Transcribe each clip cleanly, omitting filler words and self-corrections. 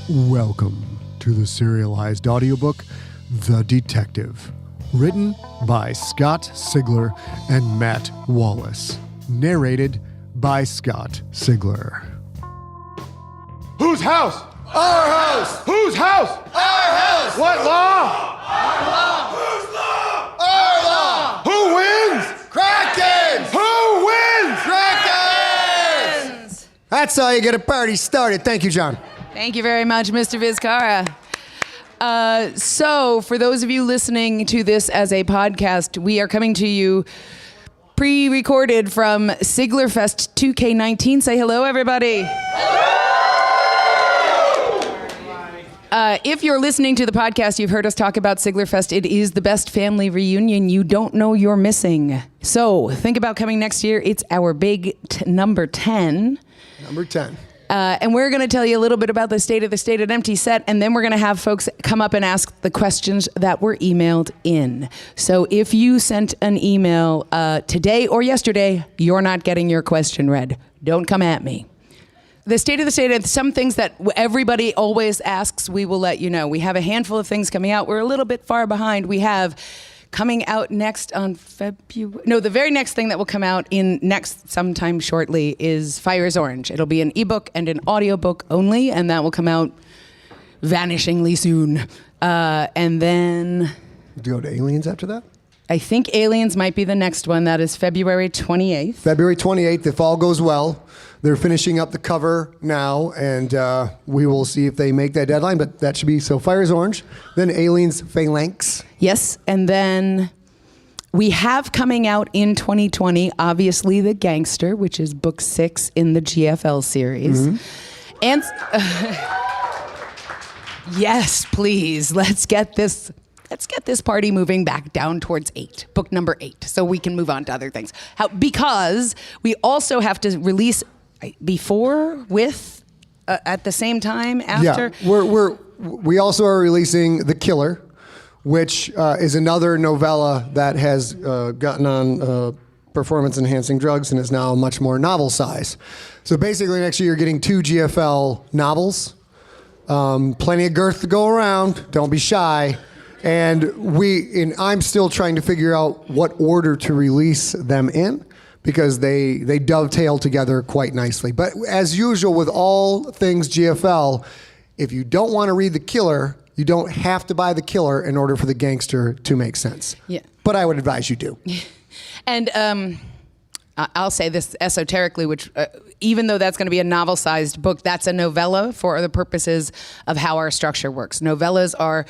Welcome to the serialized audiobook, The Detective, written by Scott Sigler and Matt Wallace, narrated by Scott Sigler. Whose house? Our house! Whose house? Our house! What law? Our law! Whose law? Our law! Who wins? Krakens! Who wins? Krakens! That's how you get a party started. Thank you, John. Thank you very much, Mr. Vizcarra. So, for those of you listening to this as a podcast, we are coming to you pre-recorded from Sigler Fest 2K19. Say hello, everybody. If you're listening to the podcast, you've heard us talk about Sigler Fest. It is the best family reunion you don't know you're missing. So, think about coming next year. It's our big number 10. Number 10. And we're going to tell you a little bit about the State of the State at Empty set, and then we're going to have folks come up and ask the questions that were emailed in. So if you sent an email today or yesterday, you're not getting your question read. Don't come at me. The State of the State, some things that everybody always asks, we will let you know. We have a handful of things coming out. We're a little bit far behind. We have coming out next on the very next thing that will come out in next sometime shortly is Fire is Orange. It'll be an ebook and an audiobook only, and that will come out vanishingly soon. And then Do you go to Aliens after that? I think Aliens might be the next one. That is February 28th. February 28th, if all goes well. They're finishing up the cover now, and we will see if they make that deadline, but that should be, so Fire is Orange, then Aliens Phalanx. Yes, and then we have coming out in 2020, obviously, The Gangster, which is book 6 in the GFL series. Mm-hmm. And yes, please, let's get this party moving back down towards 8, book number 8, so we can move on to other things. Because we also have to release before, with, at the same time, after. Yeah, we also are releasing The Killer, which is another novella that has gotten on performance-enhancing drugs and is now much more novel size. So basically next year you're getting 2 GFL novels. Plenty of girth to go around. Don't be shy. And I'm still trying to figure out what order to release them in, because they dovetail together quite nicely. But as usual with all things GFL, if you don't want to read The Killer, you don't have to buy The Killer in order for The Gangster to make sense. Yeah. But I would advise you do. And I'll say this esoterically, which even though that's going to be a novel-sized book, that's a novella for the purposes of how our structure works. Novellas are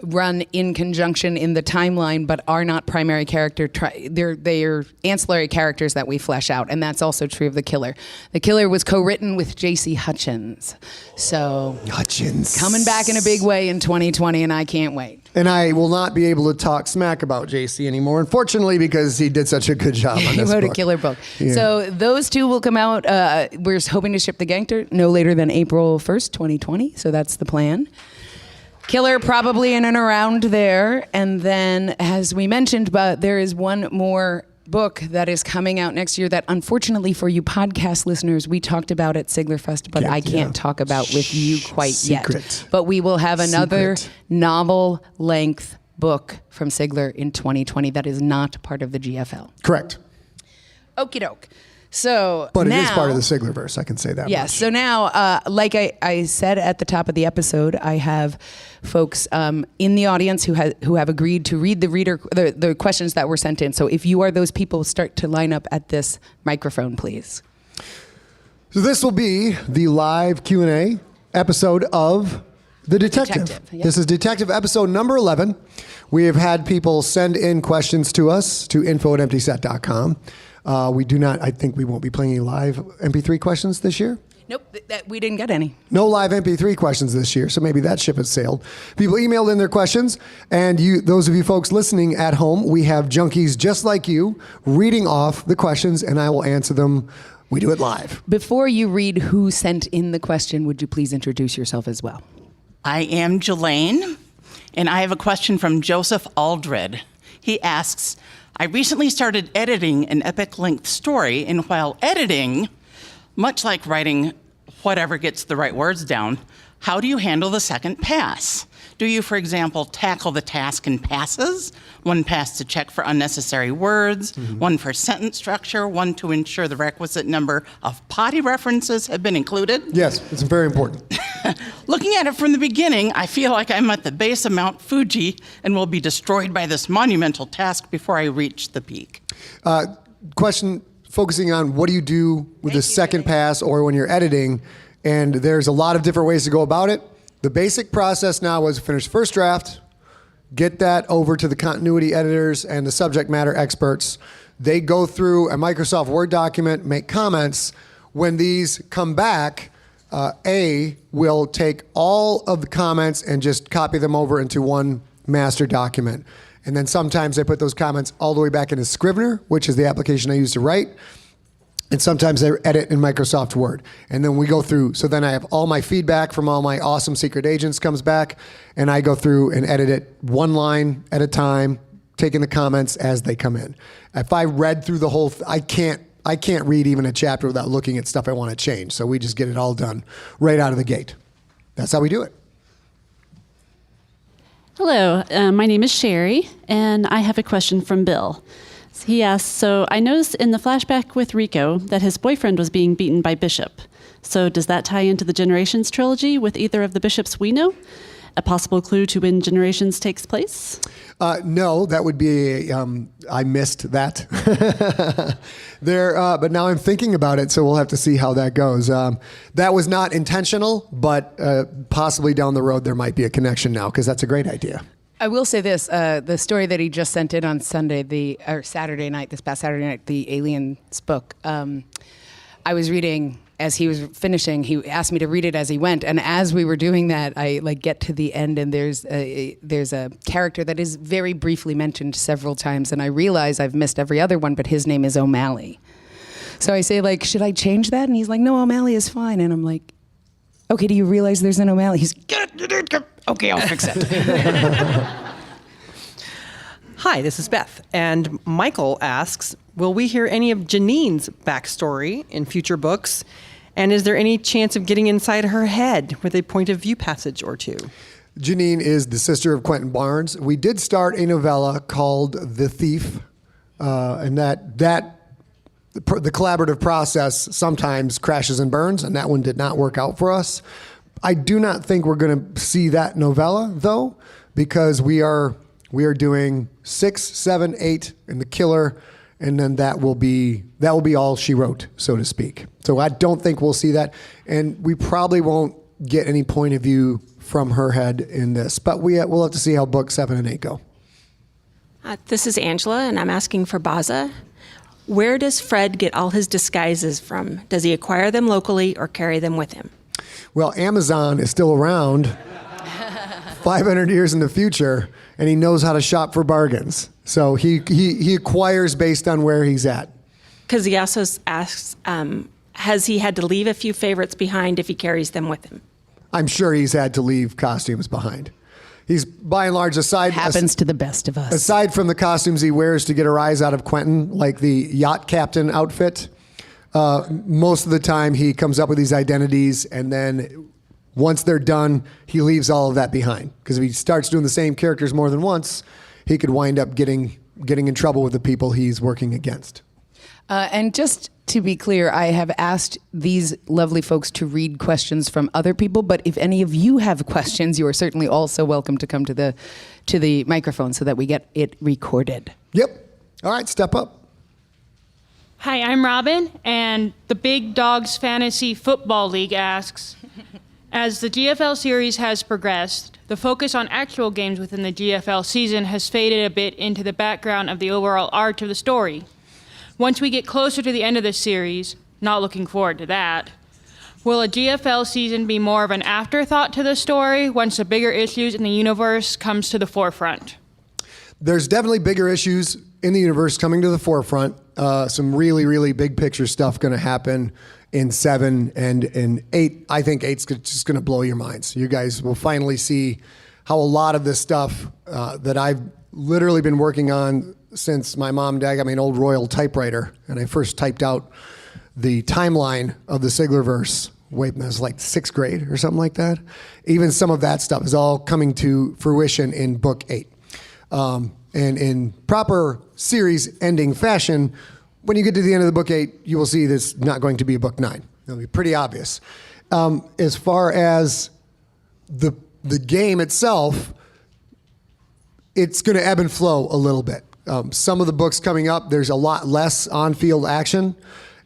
run in conjunction in the timeline, but are not primary character. They're ancillary characters that we flesh out, and that's also true of The Killer. The Killer was co-written with J.C. Hutchins. So Hutchins coming back in a big way in 2020, and I can't wait. And I will not be able to talk smack about JC anymore, unfortunately, because he did such a good job on this He wrote book. A killer book. Yeah. So those 2 will come out. We're hoping to ship The Gangster no later than April 1st, 2020. So that's the plan. Killer probably in and around there. And then, as we mentioned, but there is one more book that is coming out next year that, unfortunately for you podcast listeners, we talked about at Sigler Fest, but I can't talk about with you quite yet. But we will have another novel-length book from Sigler in 2020 that is not part of the GFL. Correct. Okie doke. So but now, it is part of the Siglerverse, I can say that yes. much. So now, like I said at the top of the episode, I have folks in the audience who have agreed to read the questions that were sent in. So if you are those people, start to line up at this microphone, please. So this will be the live Q&A episode of The Detective. Yep. This is Detective episode number 11. We have had people send in questions to us to info@emptyset.com. I think we won't be playing any live MP3 questions this year. Nope, we didn't get any. No live MP3 questions this year, so maybe that ship has sailed. People emailed in their questions, and those of you folks listening at home, we have junkies just like you reading off the questions, and I will answer them. We do it live. Before you read who sent in the question, would you please introduce yourself as well? I am Jelaine, and I have a question from Joseph Aldred. He asks, I recently started editing an epic-length story, and while editing, much like writing whatever gets the right words down, How do you handle the second pass? Do you, for example, tackle the task in passes? One pass to check for unnecessary words, one for sentence structure, one to ensure the requisite number of potty references have been included? Yes, it's very important. Looking at it from the beginning, I feel like I'm at the base of Mount Fuji and will be destroyed by this monumental task before I reach the peak. Question focusing on what do you do with the second pass or when you're editing, and there's a lot of different ways to go about it. The basic process now was finish first draft, get that over to the continuity editors and the subject matter experts. They go through a Microsoft Word document, make comments. When these come back, A will take all of the comments and just copy them over into one master document. And then sometimes they put those comments all the way back into Scrivener, which is the application I use to write. And sometimes they edit in Microsoft Word. And then we go through, so then I have all my feedback from all my awesome secret agents comes back, and I go through and edit it one line at a time, taking the comments as they come in. If I read through the whole, I can't read even a chapter without looking at stuff I want to change. So we just get it all done right out of the gate. That's how we do it. Hello, my name is Sherry, and I have a question from Bill. He asks, so I noticed in the flashback with Rico that his boyfriend was being beaten by Bishop. So does that tie into the Generations trilogy with either of the bishops we know? A possible clue to when Generations takes place? No, that would be, I missed that. But now I'm thinking about it, so we'll have to see how that goes. That was not intentional, but possibly down the road there might be a connection now, because that's a great idea. I will say this: the story that he just sent in on Saturday night, this past Saturday night, the Aliens book. I was reading as he was finishing. He asked me to read it as he went, and as we were doing that, I get to the end, and there's a character that is very briefly mentioned several times, and I realize I've missed every other one, but his name is O'Malley. So I say, should I change that? And he's like, no, O'Malley is fine. And I'm like, okay, do you realize there's an O'Malley? He's okay, I'll fix it. Hi, this is Beth, and Michael asks, will we hear any of Janine's backstory in future books? And is there any chance of getting inside her head with a point of view passage or two? Janine is the sister of Quentin Barnes. We did start a novella called The Thief, and the collaborative process sometimes crashes and burns, and that one did not work out for us. I do not think we're going to see that novella, though, because we are doing 6, 7, 8 in The Killer, and then that will be all she wrote, so to speak. So I don't think we'll see that, and we probably won't get any point of view from her head in this, but we'll have to see how books 7 and 8 go. This is Angela, and I'm asking for Baza. Where does Fred get all his disguises from? Does he acquire them locally or carry them with him? Well, Amazon is still around 500 years in the future, and he knows how to shop for bargains. So he acquires based on where he's at. Because he also asks, has he had to leave a few favorites behind if he carries them with him? I'm sure he's had to leave costumes behind. He's, by and large, happens to the best of us. Aside from the costumes he wears to get a rise out of Quentin, like the yacht captain outfit, most of the time he comes up with these identities, and then once they're done, he leaves all of that behind. Because if he starts doing the same characters more than once, he could wind up getting in trouble with the people he's working against. And just to be clear, I have asked these lovely folks to read questions from other people, but if any of you have questions, you are certainly also welcome to come to the microphone so that we get it recorded. Yep. All right, step up. Hi, I'm Robin, and the Big Dogs Fantasy Football League asks, as the GFL series has progressed, the focus on actual games within the GFL season has faded a bit into the background of the overall arc of the story. Once we get closer to the end of the series, not looking forward to that, will a GFL season be more of an afterthought to the story once the bigger issues in the universe comes to the forefront? There's definitely bigger issues in the universe coming to the forefront. Some really, really big picture stuff going to happen in 7 and in 8. I think 8's just going to blow your minds. You guys will finally see how a lot of this stuff that I've literally been working on since my mom and dad got me an old Royal typewriter, and I first typed out the timeline of the Sigler verse wait, it was like 6th grade or something like that. Even some of that stuff is all coming to fruition in book 8. And in proper series ending fashion, when you get to the end of the book 8, you will see this not going to be a book 9. It'll be pretty obvious. As far as the game itself, it's going to ebb and flow a little bit. Some of the books coming up, there's a lot less on-field action.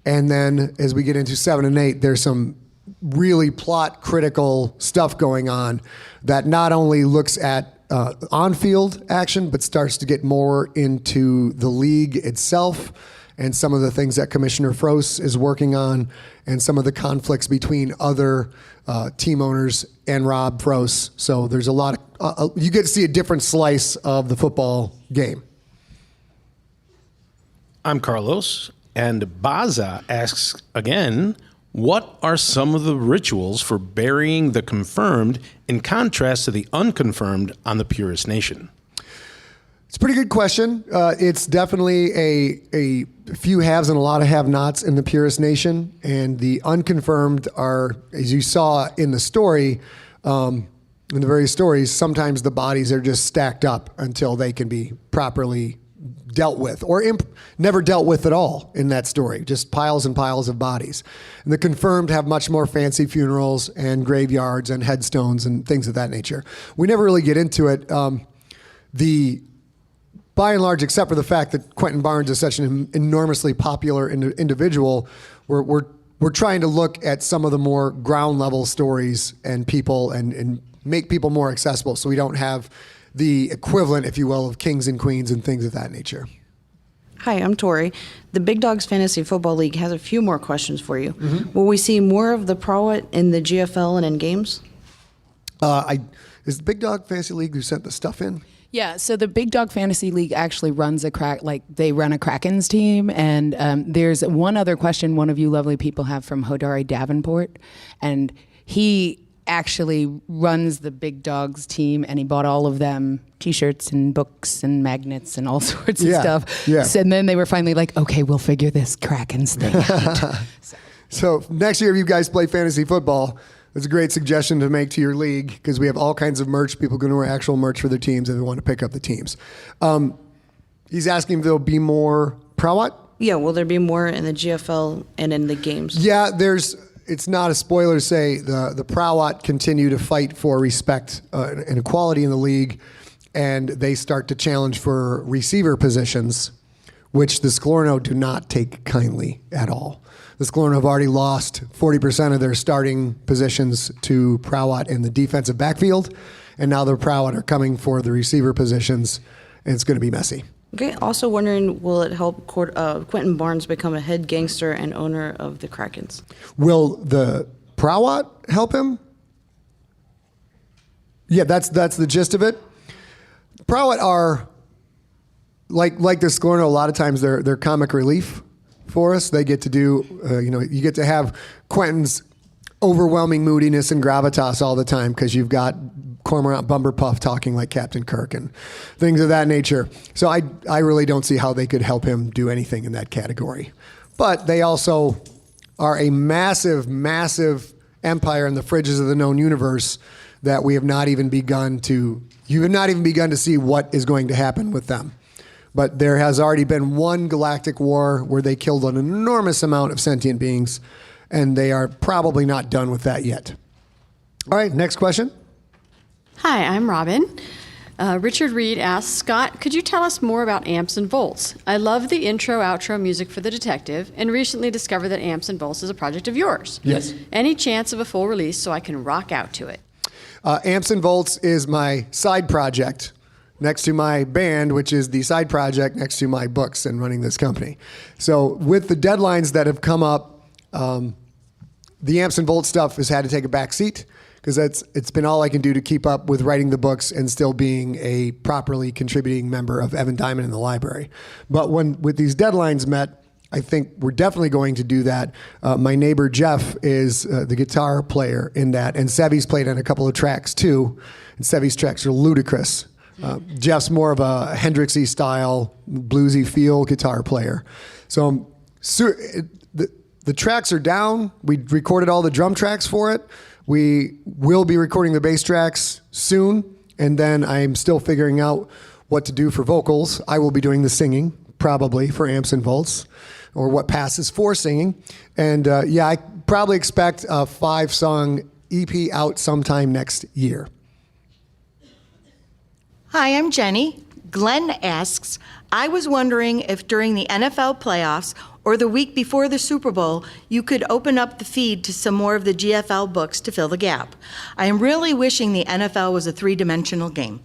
And then as we get into 7 and 8, there's some really plot-critical stuff going on that not only looks at on-field action, but starts to get more into the league itself and some of the things that Commissioner Frost is working on and some of the conflicts between other team owners and Rob Frost. So there's a lot of, you get to see a different slice of the football game. I'm Carlos, and Baza asks again, what are some of the rituals for burying the confirmed in contrast to the unconfirmed on the Purist Nation? It's a pretty good question. It's definitely a few haves and a lot of have-nots in the Purist Nation, and the unconfirmed are, as you saw in the story, in the various stories, sometimes the bodies are just stacked up until they can be properly dealt with, or never dealt with at all in that story, just piles and piles of bodies. And the confirmed have much more fancy funerals and graveyards and headstones and things of that nature. We never really get into it. By and large, except for the fact that Quentin Barnes is such an enormously popular individual, we're trying to look at some of the more ground level stories and people and make people more accessible, so we don't have the equivalent, if you will, of kings and queens and things of that nature. Hi, I'm Tori. The Big Dogs Fantasy Football League has a few more questions for you. Will we see more of the Prowett in the GFL and in games? Is the Big Dog Fantasy League who sent the stuff in? Yeah, so the Big Dog Fantasy League actually runs they run a Krakens team, and there's one other question one of you lovely people have from Hodari Davenport, and he actually runs the Big Dogs team, and he bought all of them T-shirts and books and magnets and all sorts of stuff. Yeah. So, and then they were finally like, okay, we'll figure this Krakens thing out. So next year, if you guys play fantasy football, it's a great suggestion to make to your league, because we have all kinds of merch. People can wear actual merch for their teams if they want to pick up the teams. He's asking if there'll be more Prowett? Yeah, will there be more in the GFL and in the games? Yeah, it's not a spoiler to say the Prowett continue to fight for respect and equality in the league, and they start to challenge for receiver positions, which the Sklorno do not take kindly at all. The Sklorno have already lost 40% of their starting positions to Prowett in the defensive backfield, and now the Prowett are coming for the receiver positions, and it's going to be messy. Okay, also wondering, will it help Quentin Barnes become a head gangster and owner of the Krakens? Will the Prowett help him? Yeah, that's the gist of it. Prowett are, like the Sklorno, a lot of times they're comic relief for us. They get to do, you get to have Quentin's overwhelming moodiness and gravitas all the time, because you've got Cormorant Bumberpuff talking like Captain Kirk and things of that nature. So I really don't see how they could help him do anything in that category. But they also are a massive, massive empire in the fridges of the known universe that you have not even begun to see what is going to happen with them. But there has already been one galactic war where they killed an enormous amount of sentient beings, and they are probably not done with that yet. All right, next question. Hi, I'm Robin. Richard Reed asks, Scott, could you tell us more about amps and volts? I love the intro-outro music for The Detective, and recently discovered that amps and volts is a project of yours. Yes. Any chance of a full release so I can rock out to it? Amps and Volts is my side project next to my band, which is the side project next to my books and running this company. So with the deadlines that have come up, the Amps and Volts stuff has had to take a back seat, because it's been all I can do to keep up with writing the books and still being a properly contributing member of Evan Diamond in the library. But with these deadlines met, I think we're definitely going to do that. My neighbor Jeff is the guitar player in that, and Sevy's played on a couple of tracks too, and Sevy's tracks are ludicrous. Jeff's more of a Hendrixy style, bluesy feel guitar player. So the The tracks are down. We recorded all the drum tracks for it. We will be recording the bass tracks soon, and then I'm still figuring out what to do for vocals. I will be doing the singing, probably, for Amps and Volts, or what passes for singing. And I probably expect a 5-song EP out sometime next year. Hi, I'm Jenny. Glenn asks, I was wondering if during the NFL playoffs or the week before the Super Bowl, you could open up the feed to some more of the GFL books to fill the gap. I am really wishing the NFL was a 3-dimensional game.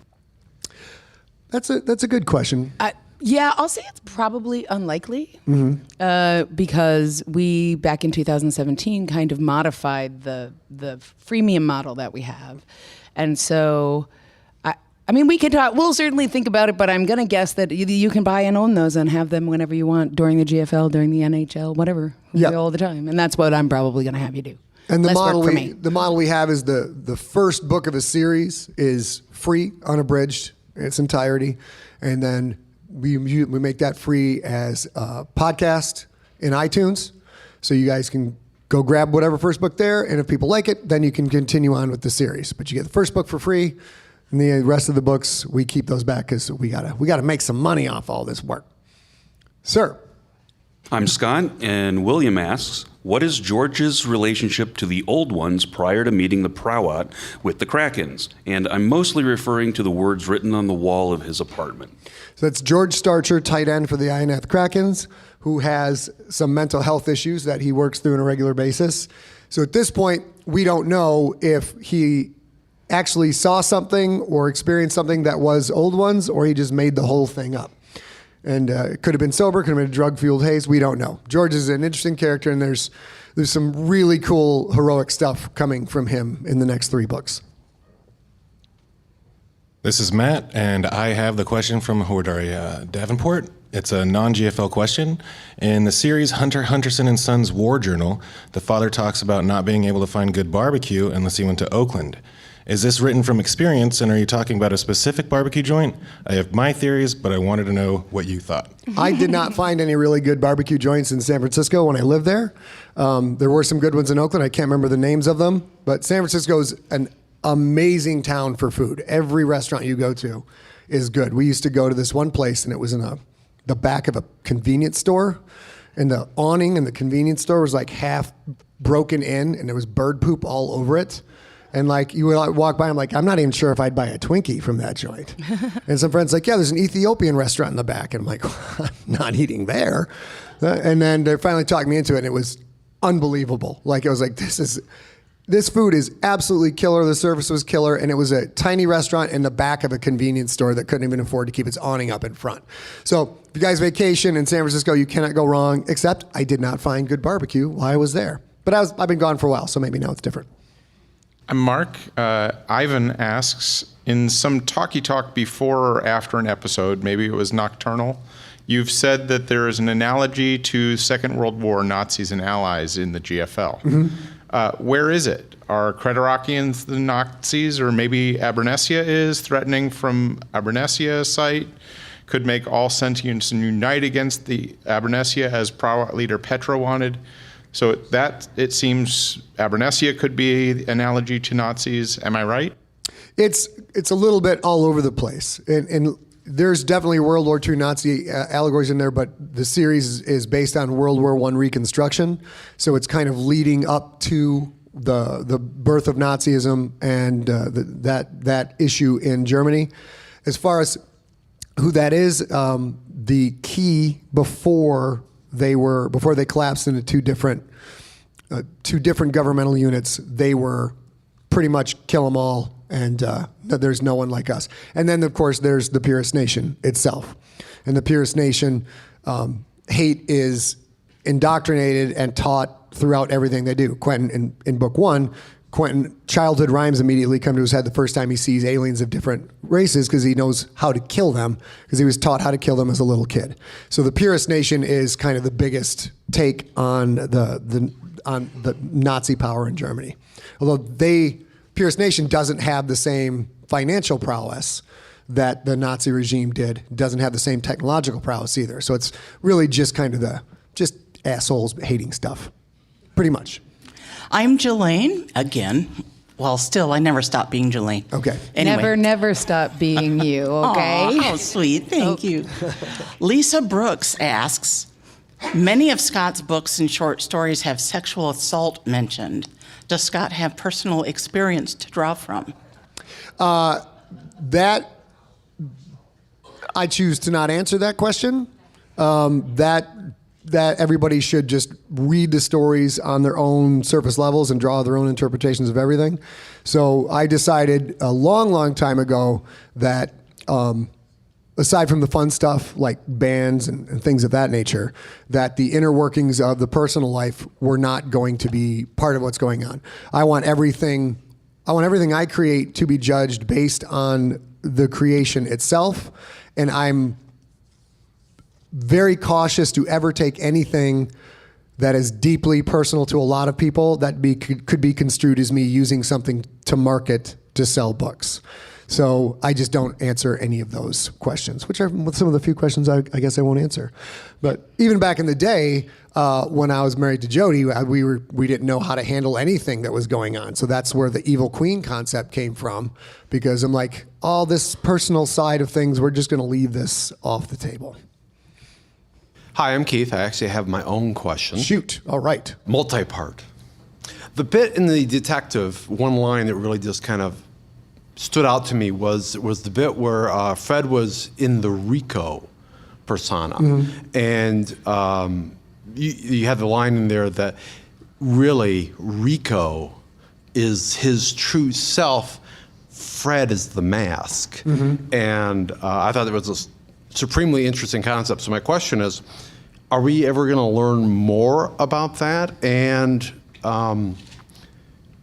That's a good question. Yeah, I'll say it's probably unlikely because we, back in 2017, kind of modified the freemium model that we have. And so, I mean, we'll certainly think about it, but I'm going to guess that you can buy and own those and have them whenever you want during the GFL, during the NHL, whatever, all the time. And that's what I'm probably going to have you do. And the Less model work for me. the model we have is the first book of a series is free, unabridged in its entirety, and then we make that free as a podcast in iTunes, so you guys can go grab whatever first book there, and if people like it, then you can continue on with the series. But you get the first book for free, and the rest of the books we keep those back because we gotta make some money off all this work. Sir. I'm Scott, and William asks, what is George's relationship to the old ones prior to meeting the Prowat with the Krakens? And I'm mostly referring to the words written on the wall of his apartment. So that's George Starcher, tight end for the Ionath Krakens, who has some mental health issues that he works through on a regular basis. So at this point, we don't know if he actually saw something or experienced something that was old ones, or he just made the whole thing up. And it could have been sober, could have been a drug-fueled haze. We don't know. George is an interesting character, and there's some really cool heroic stuff coming from him in the next 3 books. This is Matt, and I have the question from Hordaria Davenport. It's a non-GFL question. In the series Hunter Hunterson and Sons War Journal, the father talks about not being able to find good barbecue unless he went to Oakland. Is this written from experience, and are you talking about a specific barbecue joint? I have my theories, but I wanted to know what you thought. I did not find any really good barbecue joints in San Francisco when I lived there. There were some good ones in Oakland. I can't remember the names of them, but San Francisco is an amazing town for food. Every restaurant you go to is good. We used to go to this one place, and it was in the back of a convenience store, and the awning in the convenience store was like half broken in, and there was bird poop all over it. And like you would walk by, I'm like, I'm not even sure if I'd buy a Twinkie from that joint. And some friends like, yeah, there's an Ethiopian restaurant in the back. And I'm like, well, I'm not eating there. And then they finally talked me into it, and it was unbelievable. Like, I was like, this food is absolutely killer. The service was killer. And it was a tiny restaurant in the back of a convenience store that couldn't even afford to keep its awning up in front. So if you guys vacation in San Francisco, you cannot go wrong, except I did not find good barbecue while I was there. But I've been gone for a while, so maybe now it's different. I'm Mark. Ivan asks, in some talkie talk before or after an episode, maybe it was Nocturnal, you've said that there is an analogy to Second World War Nazis and Allies in the GFL. Mm-hmm. Where is it? Are Creterakians the Nazis, or maybe Abernetsia is threatening from Abernetsia site? Could make all sentients unite against the Abernetsia as Prowat leader Petra wanted. So that, it seems, Abernetsia could be the analogy to Nazis. Am I right? It's a little bit all over the place. And there's definitely World War II Nazi allegories in there, but the series is based on World War I reconstruction. So it's kind of leading up to the birth of Nazism and that issue in Germany. As far as who that is, the key before they collapsed into two different governmental units, they were pretty much kill them all, and there's no one like us. And then, of course, there's the Purist Nation itself. And the Purist Nation, hate is indoctrinated and taught throughout everything they do. Quentin, in book 1, Quentin, childhood rhymes immediately come to his head the first time he sees aliens of different races, because he knows how to kill them, because he was taught how to kill them as a little kid. So the Purist Nation is kind of the biggest take on the Nazi power in Germany. Although Purist Nation doesn't have the same financial prowess that the Nazi regime did, doesn't have the same technological prowess either. So it's really just kind of just assholes hating stuff. Pretty much. I'm Jelaine again. Well, still, I never stop being Jelaine. Okay. Anyway. Never stop being you, okay? Aw, how sweet. Thank you. Lisa Brooks asks, many of Scott's books and short stories have sexual assault mentioned. Does Scott have personal experience to draw from? That I choose to not answer that question. That everybody should just read the stories on their own surface levels and draw their own interpretations of everything. So I decided a long, long time ago that aside from the fun stuff like bands and things of that nature, that the inner workings of the personal life were not going to be part of what's going on. I want everything I create to be judged based on the creation itself, and I'm very cautious to ever take anything that is deeply personal to a lot of people that could be construed as me using something to market to sell books. So I just don't answer any of those questions, which are some of the few questions I guess I won't answer. But even back in the day, when I was married to Jody, we didn't know how to handle anything that was going on. So that's where the evil queen concept came from, because I'm like, all this personal side of things, we're just going to leave this off the table. Hi, I'm Keith. I actually have my own question. Shoot. All right. Multi-part. The bit in The Detective, one line that really just kind of stood out to me was the bit where Fred was in the Rico persona. Mm-hmm. And you had the line in there that really Rico is his true self. Fred is the mask. Mm-hmm. And I thought it was a supremely interesting concept. So my question is, are we ever going to learn more about that? And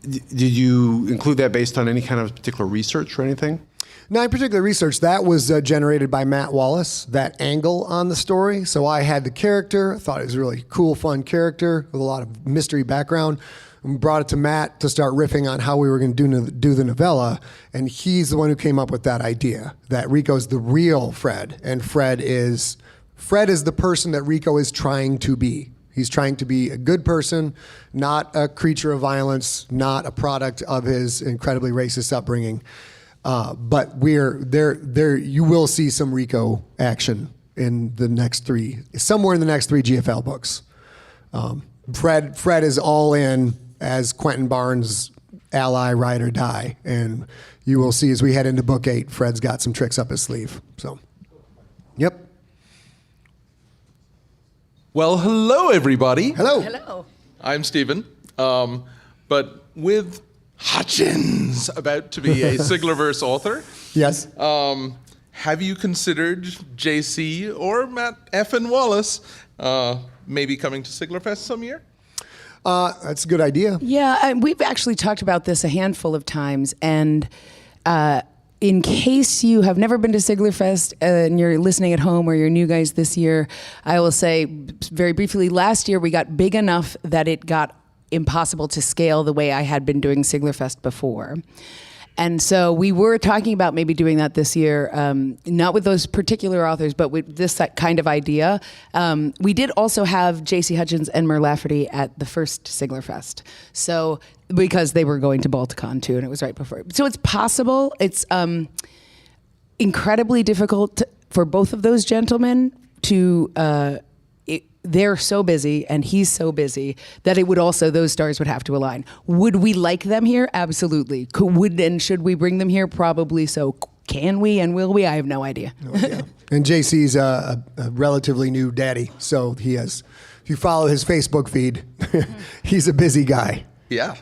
did you include that based on any kind of particular research or anything? Not in particular research. That was generated by Matt Wallace, that angle on the story. So I had the character, thought it was a really cool, fun character with a lot of mystery background. We brought it to Matt to start riffing on how we were going to do the novella, and he's the one who came up with that idea, that Rico's the real Fred, and Fred is the person that Rico is trying to be. He's trying to be a good person, not a creature of violence, not a product of his incredibly racist upbringing. But we're there. You will see some Rico action in the next somewhere in the next three GFL books. Fred is all in as Quentin Barnes' ally, ride or die. And you will see as we head into book 8, Fred's got some tricks up his sleeve. So, yep. Well, hello, everybody. Hello. Hello. I'm Stephen. But with Hutchins about to be a Siglerverse author, yes. Have you considered JC or Matt F. and Wallace maybe coming to Siglerfest some year? That's a good idea. Yeah, we've actually talked about this a handful of times, and in case you have never been to Siglerfest and you're listening at home or you're new guys this year, I will say very briefly, last year we got big enough that it got impossible to scale the way I had been doing Siglerfest before. And so we were talking about maybe doing that this year, not with those particular authors, but with this kind of idea. We did also have J.C. Hutchins and Mur Lafferty at the first Siglerfest. So, because they were going to Balticon too, and it was right before. So it's possible. It's incredibly difficult for both of those gentlemen to they're so busy and he's so busy that it would also, those stars would have to align. Would we like them here? Absolutely. Would and should we bring them here? Probably so. Can we and will we? I have no idea. No idea. And JC's a relatively new daddy, so he has, if you follow his Facebook feed, he's a busy guy. Yeah.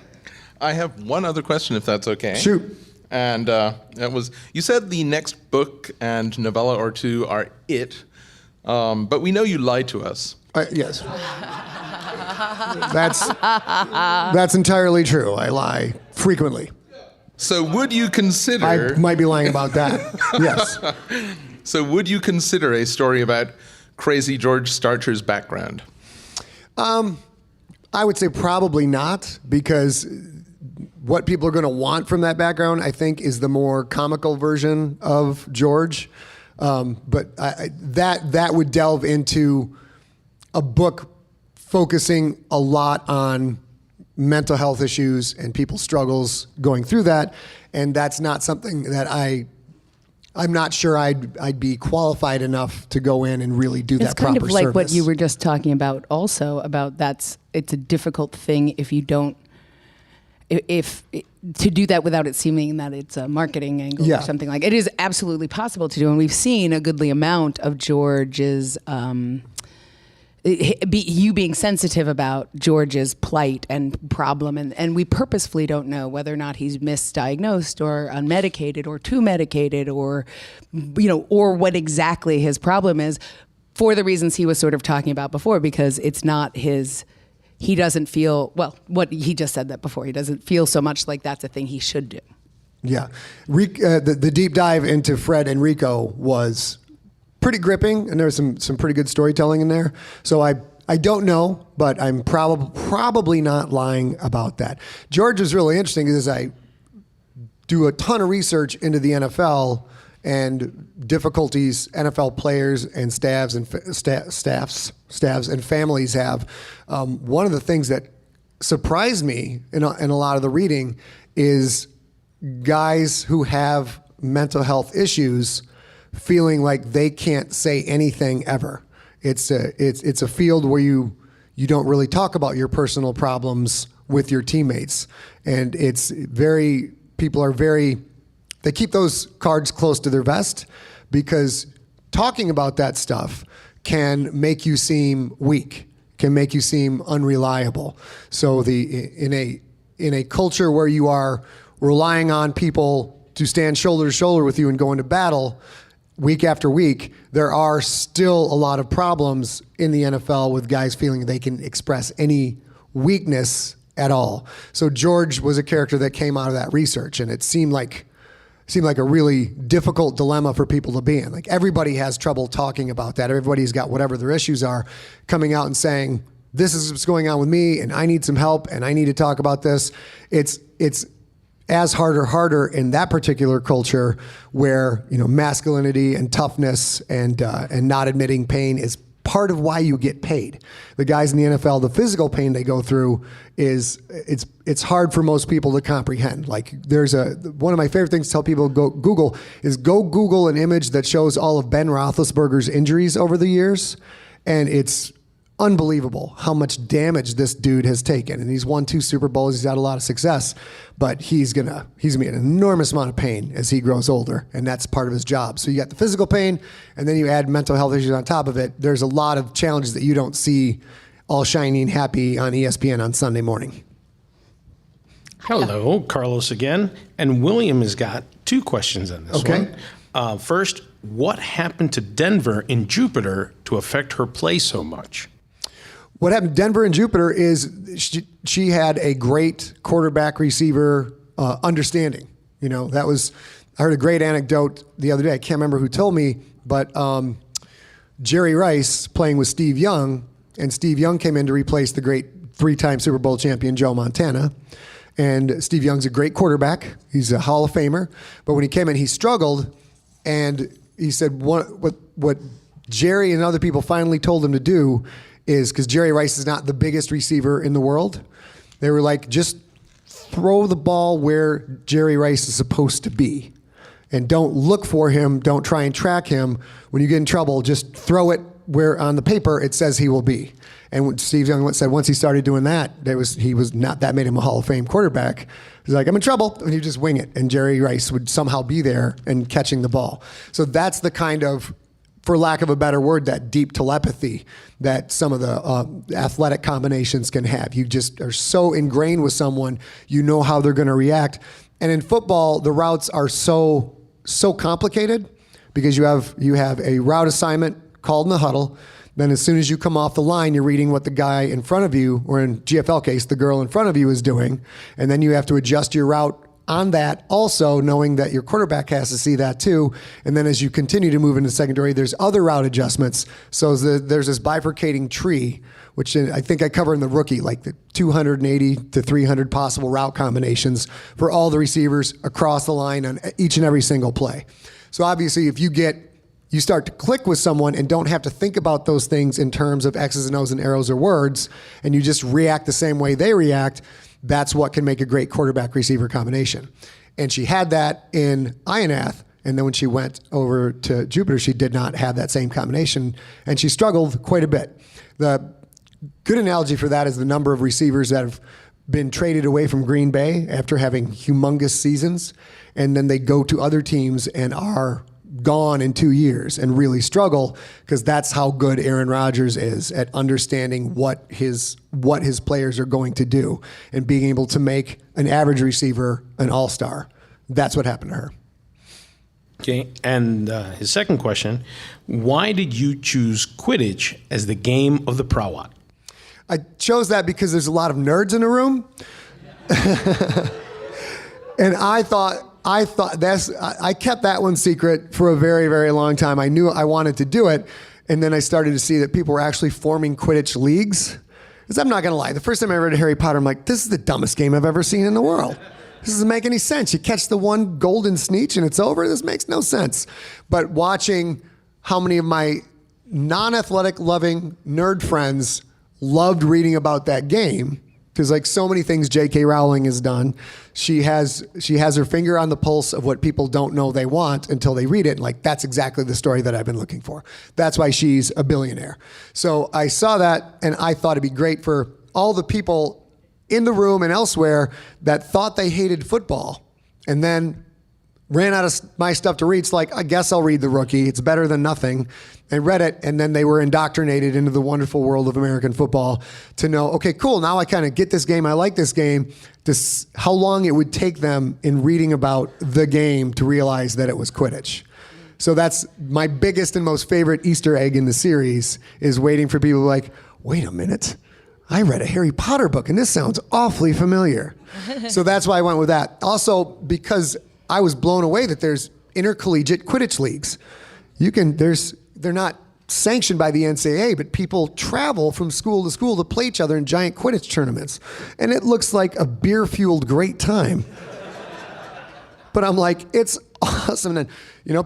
I have one other question, if that's okay. Shoot. And it was, you said the next book and novella or two are it, but we know you lied to us. Yes. That's entirely true. I lie frequently. So would you consider... I might be lying about that. Yes. So would you consider a story about crazy George Starcher's background? I would say probably not, because what people are going to want from that background, I think, is the more comical version of George. But that would delve into a book focusing a lot on mental health issues and people's struggles going through that. And that's not something that I'm not sure I'd be qualified enough to go in and really do that proper It's kind of like what service. you were just talking about also, about it's a difficult thing if you don't, if to do that without it seeming that it's a marketing angle or something like it is absolutely possible to do. And we've seen a goodly amount of George's, you being sensitive about George's plight and problem, and we purposefully don't know whether or not he's misdiagnosed or unmedicated or too medicated or, or what exactly his problem is, for the reasons he was sort of talking about before, because it's not his. He doesn't feel, what he just said that before, he doesn't feel so much like that's a thing he should do. Yeah. The deep dive into Fred and Rico was pretty gripping, and there was some pretty good storytelling in there. So I don't know, but I'm probably not lying about that. George is really interesting because I do a ton of research into the NFL and difficulties NFL players and staffs and families have. One of the things that surprised me in a lot of the reading is guys who have mental health issues feeling like they can't say anything ever. It's a field where you don't really talk about your personal problems with your teammates, and they keep those cards close to their vest because talking about that stuff can make you seem weak, can make you seem unreliable. So in a culture where you are relying on people to stand shoulder to shoulder with you and go into battle week after week, there are still a lot of problems in the NFL with guys feeling they can express any weakness at all. So George was a character that came out of that research, and it seemed like a really difficult dilemma for people to be in. Like, everybody has trouble talking about that. Everybody's got whatever their issues are, coming out and saying, this is what's going on with me, and I need some help, and I need to talk about this. It's as harder in that particular culture where, masculinity and toughness and not admitting pain is part of why you get paid. The guys in the NFL, the physical pain they go through it's hard for most people to comprehend. Like, one of my favorite things to tell people go Google an image that shows all of Ben Roethlisberger's injuries over the years, and it's unbelievable how much damage this dude has taken. And he's won 2 Super Bowls. He's had a lot of success, but he's gonna be in an enormous amount of pain as he grows older, and that's part of his job. So you got the physical pain, and then you add mental health issues on top of it. There's a lot of challenges that you don't see all shiny and happy on ESPN on Sunday morning. Hello, Carlos again. And William has got 2 questions on this one. First, what happened to Denver in Jupiter to affect her play so much? What happened to Denver and Jupiter is she had a great quarterback receiver understanding. I heard a great anecdote the other day. I can't remember who told me, but Jerry Rice playing with Steve Young, and Steve Young came in to replace the great 3-time Super Bowl champion Joe Montana. And Steve Young's a great quarterback. He's a Hall of Famer. But when he came in, he struggled, and he said what Jerry and other people finally told him to do is, because Jerry Rice is not the biggest receiver in the world, they were like, just throw the ball where Jerry Rice is supposed to be. And don't look for him. Don't try and track him. When you get in trouble, just throw it where on the paper it says he will be. And what Steve Young said, once he started doing that, that made him a Hall of Fame quarterback. He's like, I'm in trouble. And you just wing it. And Jerry Rice would somehow be there and catching the ball. So that's the kind of, for lack of a better word, that deep telepathy that some of the athletic combinations can have. You just are so ingrained with someone, you know how they're going to react. And in football, the routes are so complicated because you have a route assignment called in the huddle. Then as soon as you come off the line, you're reading what the guy in front of you, or in GFL case, the girl in front of you is doing. And then you have to adjust your route on that, also knowing that your quarterback has to see that too. And then as you continue to move into secondary, there's other route adjustments. So there's this bifurcating tree, which I think I cover in the rookie, like the 280 to 300 possible route combinations for all the receivers across the line on each and every single play. So obviously, if you get you start to click with someone and don't have to think about those things in terms of X's and O's and arrows or words, and you just react the same way they react, that's what can make a great quarterback-receiver combination. And she had that in Ionath, and then when she went over to Jupiter, she did not have that same combination, and she struggled quite a bit. The good analogy for that is the number of receivers that have been traded away from Green Bay after having humongous seasons, and then they go to other teams and are gone in 2 years and really struggle, because that's how good Aaron Rodgers is at understanding what his players are going to do and being able to make an average receiver an all-star. That's what happened to her. Okay, and his second question, why did you choose Quidditch as the game of the Prowat? I chose that because there's a lot of nerds in the room. And I kept that one secret for a very, very long time. I knew I wanted to do it, and then I started to see that people were actually forming Quidditch leagues. Because I'm not going to lie, the first time I read Harry Potter, I'm like, this is the dumbest game I've ever seen in the world. This doesn't make any sense. You catch the one golden sneetch and it's over. This makes no sense. But watching how many of my non-athletic loving nerd friends loved reading about that game, because like so many things J.K. Rowling has done, she has her finger on the pulse of what people don't know they want until they read it. And like, that's exactly the story that I've been looking for. That's why she's a billionaire. So I saw that and I thought it'd be great for all the people in the room and elsewhere that thought they hated football and then ran out of my stuff to read. It's like, I guess I'll read The Rookie. It's better than nothing. And read it, and then they were indoctrinated into the wonderful world of American football to know, okay, cool, now I kind of get this game, I like this game, how long it would take them in reading about the game to realize that it was Quidditch. So that's my biggest and most favorite Easter egg in the series, is waiting for people like, wait a minute, I read a Harry Potter book, and this sounds awfully familiar. So that's why I went with that. Also, because I was blown away that there's intercollegiate Quidditch leagues. They're not sanctioned by the NCAA, but people travel from school to school to play each other in giant Quidditch tournaments. And it looks like a beer-fueled great time. But I'm like, it's awesome. And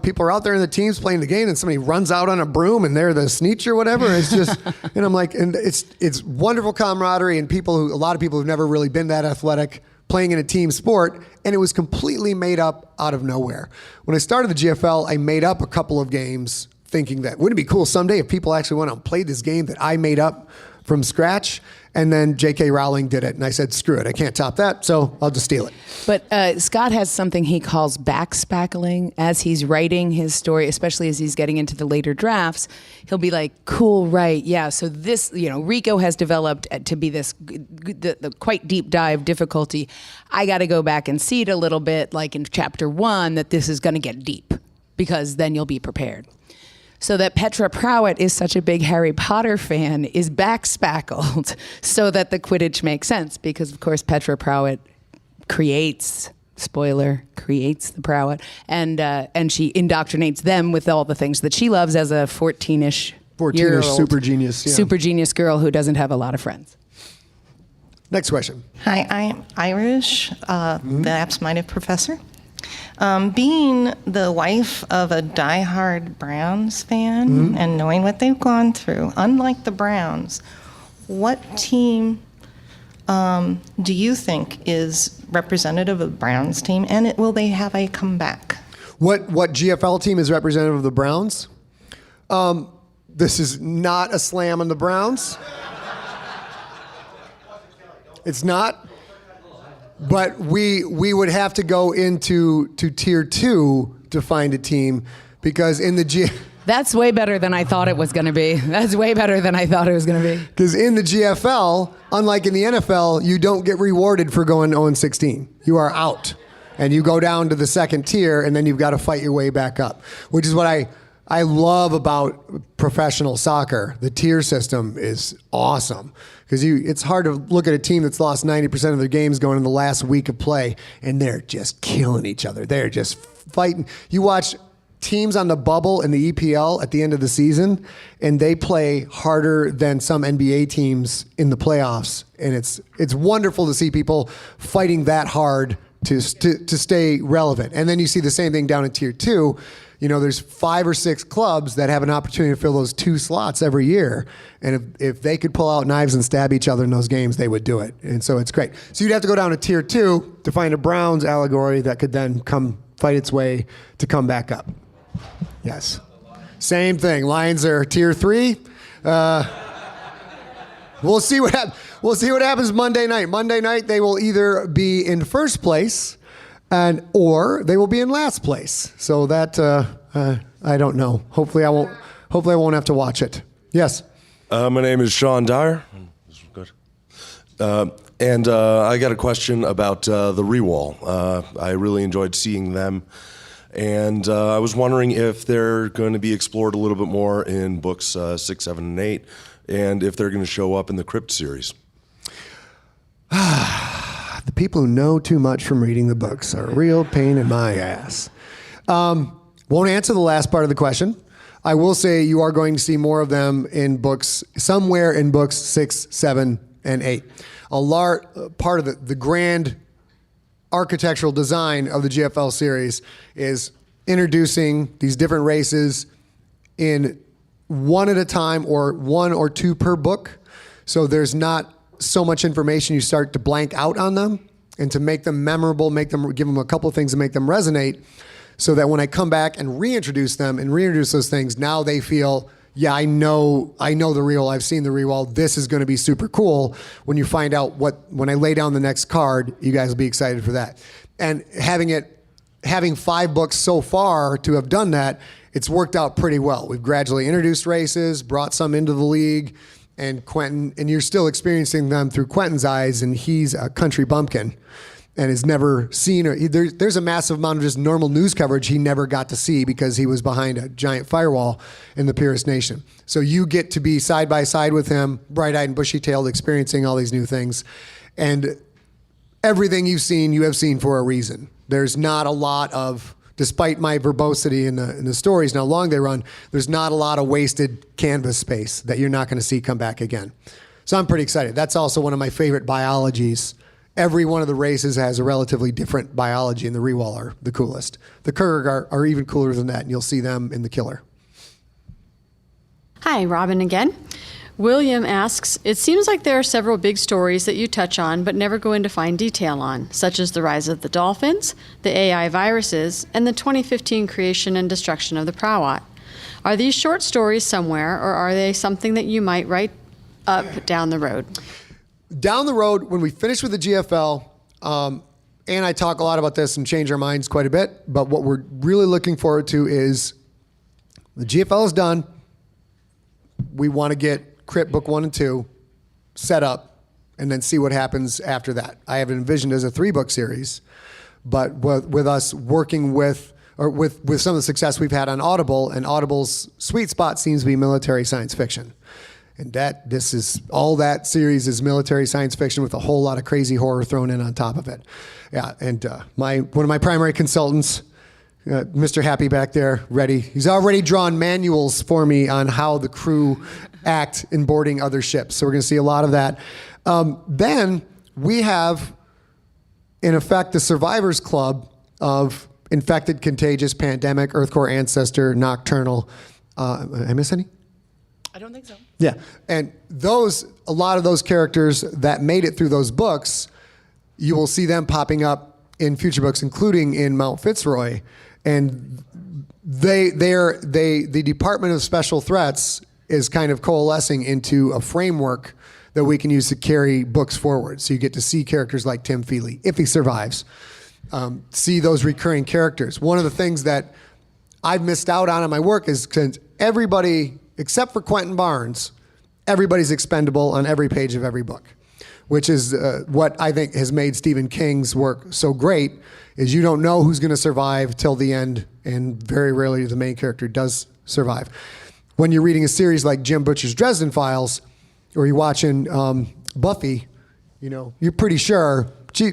people are out there in the teams playing the game, and somebody runs out on a broom and they're the sneetch or whatever. It's just, and I'm like, and it's wonderful camaraderie, and a lot of people who've never really been that athletic playing in a team sport, and it was completely made up out of nowhere. When I started the GFL, I made up a couple of games thinking that wouldn't it be cool someday if people actually went out and played this game that I made up from scratch. And then J.K. Rowling did it, and I said, screw it, I can't top that, so I'll just steal it. But Scott has something he calls backspackling as he's writing his story, especially as he's getting into the later drafts. He'll be like, cool, right, yeah, so this, Rico has developed to be this the quite deep dive difficulty. I got to go back and see it a little bit, like in chapter 1, that this is going to get deep, because then you'll be prepared. So that Petra Prowett is such a big Harry Potter fan is backspackled so that the Quidditch makes sense, because of course Petra Prowett creates the Prowett, and she indoctrinates them with all the things that she loves as a 14-ish super genius. Yeah. Super genius girl who doesn't have a lot of friends. Next question. Hi, I'm Irish, the absent-minded professor. Being the wife of a diehard Browns fan and knowing what they've gone through, unlike the Browns, what team do you think is representative of the Browns team, and will they have a comeback? What GFL team is representative of the Browns? This is not a slam on the Browns. It's not. But we would have to go into tier 2 to find a team, because in the That's way better than I thought it was going to be. That's way better than I thought it was going to be. Because in the GFL, unlike in the NFL, you don't get rewarded for going 0-16. You are out, and you go down to the second tier, and then you've got to fight your way back up, which is what I love about professional soccer. The tier system is awesome, because it's hard to look at a team that's lost 90% of their games going in the last week of play, and they're just killing each other. They're just fighting. You watch teams on the bubble in the EPL at the end of the season, and they play harder than some NBA teams in the playoffs. And it's wonderful to see people fighting that hard to stay relevant. And then you see the same thing down in tier 2. You know, there's 5 or 6 clubs that have an opportunity to fill those 2 slots every year. And if they could pull out knives and stab each other in those games, they would do it. And so it's great. So you'd have to go down to tier 2 to find a Browns allegory that could then come fight its way to come back up. Yes. Same thing. Lions are tier 3. We'll see what happens. We'll see what happens Monday night. Monday night, they will either be in first place or they will be in last place. So that I don't know. Hopefully I won't have to watch it. Yes. My name is Sean Dyer. Good. And I got a question about the Rewall. I really enjoyed seeing them. And I was wondering if they're going to be explored a little bit more in books 6, 7, and 8, and if they're going to show up in the Crypt series. The people who know too much from reading the books are a real pain in my ass. Won't answer the last part of the question. I will say you are going to see more of them in books, somewhere in books 6, 7, and 8. A large part of the grand architectural design of the GFL series is introducing these different races in one at a time or 1 or 2 per book. So there's not so much information you start to blank out on them, and to make them memorable, give them a couple of things to make them resonate, so that when I come back and reintroduce them and reintroduce those things, now they feel, yeah, I know the Rewall, I've seen the Rewall, this is going to be super cool. When you find out when I lay down the next card, you guys will be excited for that. And having 5 books so far to have done that, it's worked out pretty well. We've gradually introduced races, brought some into the league, and Quentin, and you're still experiencing them through Quentin's eyes, and he's a country bumpkin and has never seen, there's a massive amount of just normal news coverage he never got to see because he was behind a giant firewall in the Purist Nation. So you get to be side by side with him, bright-eyed and bushy-tailed, experiencing all these new things. And everything you've seen, you have seen for a reason. There's not a lot of, despite my verbosity in the stories and how long they run, there's not a lot of wasted canvas space that you're not going to see come back again. So I'm pretty excited. That's also one of my favorite biologies. Every one of the races has a relatively different biology, and the Rewall are the coolest. The Kurg are even cooler than that, and you'll see them in the Killer. Hi, Robin again. William asks, it seems like there are several big stories that you touch on but never go into fine detail on, such as the rise of the dolphins, the AI viruses, and the 2015 creation and destruction of the Prowat. Are these short stories somewhere, or are they something that you might write up down the road? Down the road, when we finish with the GFL, and I talk a lot about this and change our minds quite a bit, but what we're really looking forward to is the GFL is done. We want to get Crypt Book 1 and 2 set up and then see what happens after that. I have it envisioned as a 3-book series, but with us working with some of the success we've had on Audible, and Audible's sweet spot seems to be military science fiction. And all that series is military science fiction with a whole lot of crazy horror thrown in on top of it. Yeah, and one of my primary consultants, Mr. Happy back there, he's already drawn manuals for me on how the crew act in boarding other ships. So we're going to see a lot of that. Then we have, in effect, the Survivors Club of Infected, Contagious, Pandemic, Earthcore, Ancestor, Nocturnal. I miss any? I don't think so. Yeah, and a lot of those characters that made it through those books, you will see them popping up in future books, including in Mount Fitzroy, and the Department of Special Threats is kind of coalescing into a framework that we can use to carry books forward. So you get to see characters like Tim Feely, if he survives, see those recurring characters. One of the things that I've missed out on in my work is because everybody, except for Quentin Barnes, everybody's expendable on every page of every book, which is what I think has made Stephen King's work so great, is you don't know who's going to survive till the end, and very rarely the main character does survive. When you're reading a series like Jim Butcher's Dresden Files, or you're watching Buffy, you're pretty sure, she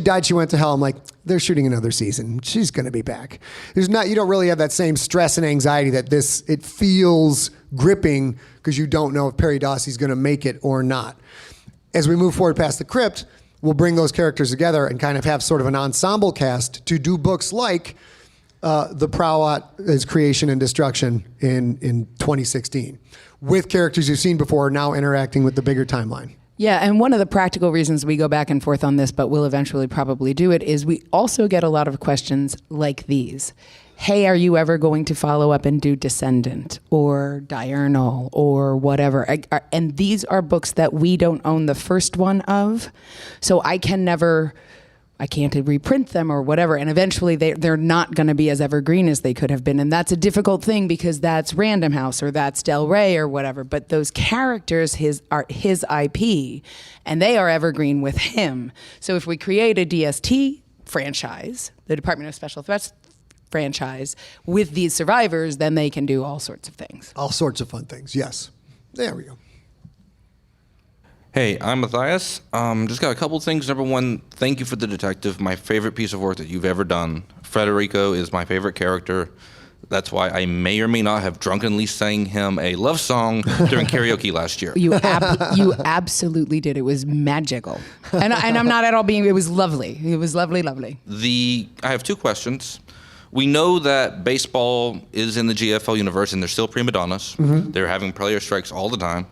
died, she went to hell. I'm like, they're shooting another season. She's going to be back. You don't really have that same stress and anxiety that it feels gripping because you don't know if Perry Dossey's going to make it or not. As we move forward past the Crypt, we'll bring those characters together and kind of have sort of an ensemble cast to do books like The Prowat Creation and Destruction in 2016, with characters you've seen before now interacting with the bigger timeline. Yeah, and one of the practical reasons we go back and forth on this, but we'll eventually probably do it, is we also get a lot of questions like these. Hey, are you ever going to follow up and do Descendant or Diurnal or whatever? And these are books that we don't own the first one of, so I can't reprint them or whatever, and eventually they're not going to be as evergreen as they could have been, and that's a difficult thing because that's Random House or that's Del Rey or whatever, but those characters are his IP, and they are evergreen with him. So if we create a DST franchise, the Department of Special Threats franchise, with these survivors, then they can do all sorts of things. All sorts of fun things, yes. There we go. Hey, I'm Matthias. Just got a couple things. Number one, thank you for The Detective, my favorite piece of work that you've ever done. Federico is my favorite character. That's why I may or may not have drunkenly sang him a love song during karaoke last year. You absolutely did. It was magical. And I'm not at all being, it was lovely. It was lovely, lovely. I have two questions. We know that baseball is in the GFL universe and they're still prima donnas. Mm-hmm. They're having player strikes all the time.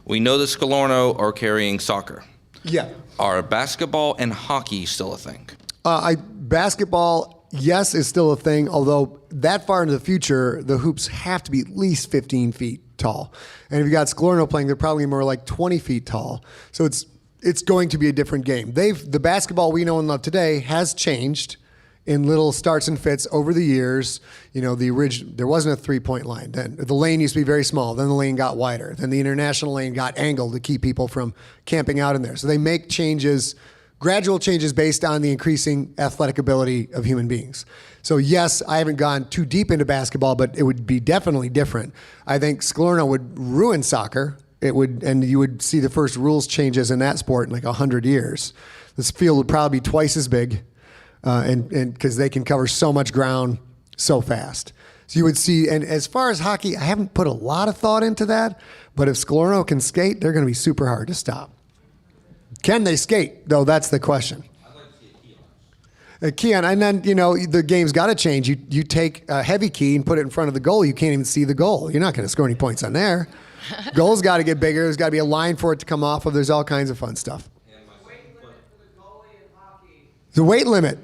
We know that Scalorno are carrying soccer. Yeah. Are basketball and hockey still a thing? Basketball, yes, is still a thing, although that far into the future, the hoops have to be at least 15 feet tall. And if you got Scalorno playing, they're probably more like 20 feet tall. So it's going to be a different game. The basketball we know and love today has changed in little starts and fits over the years. You know, there wasn't a three-point line then. The lane used to be very small. Then the lane got wider. Then the international lane got angled to keep people from camping out in there. So they make changes, gradual changes based on the increasing athletic ability of human beings. So yes, I haven't gone too deep into basketball, but it would be definitely different. I think Scalorno would ruin soccer. It would, and you would see the first rules changes in that sport in like 100 years. This field would probably be twice as big. And because they can cover so much ground so fast. So you would see, and as far as hockey, I haven't put a lot of thought into that, but if Scalorno can skate, they're going to be super hard to stop. Can they skate, though? That's the question. Key on, and then, the game's got to change. You take a heavy key and put it in front of the goal, you can't even see the goal. You're not going to score any points on there. Goal's got to get bigger. There's got to be a line for it to come off of. There's all kinds of fun stuff. The weight limit.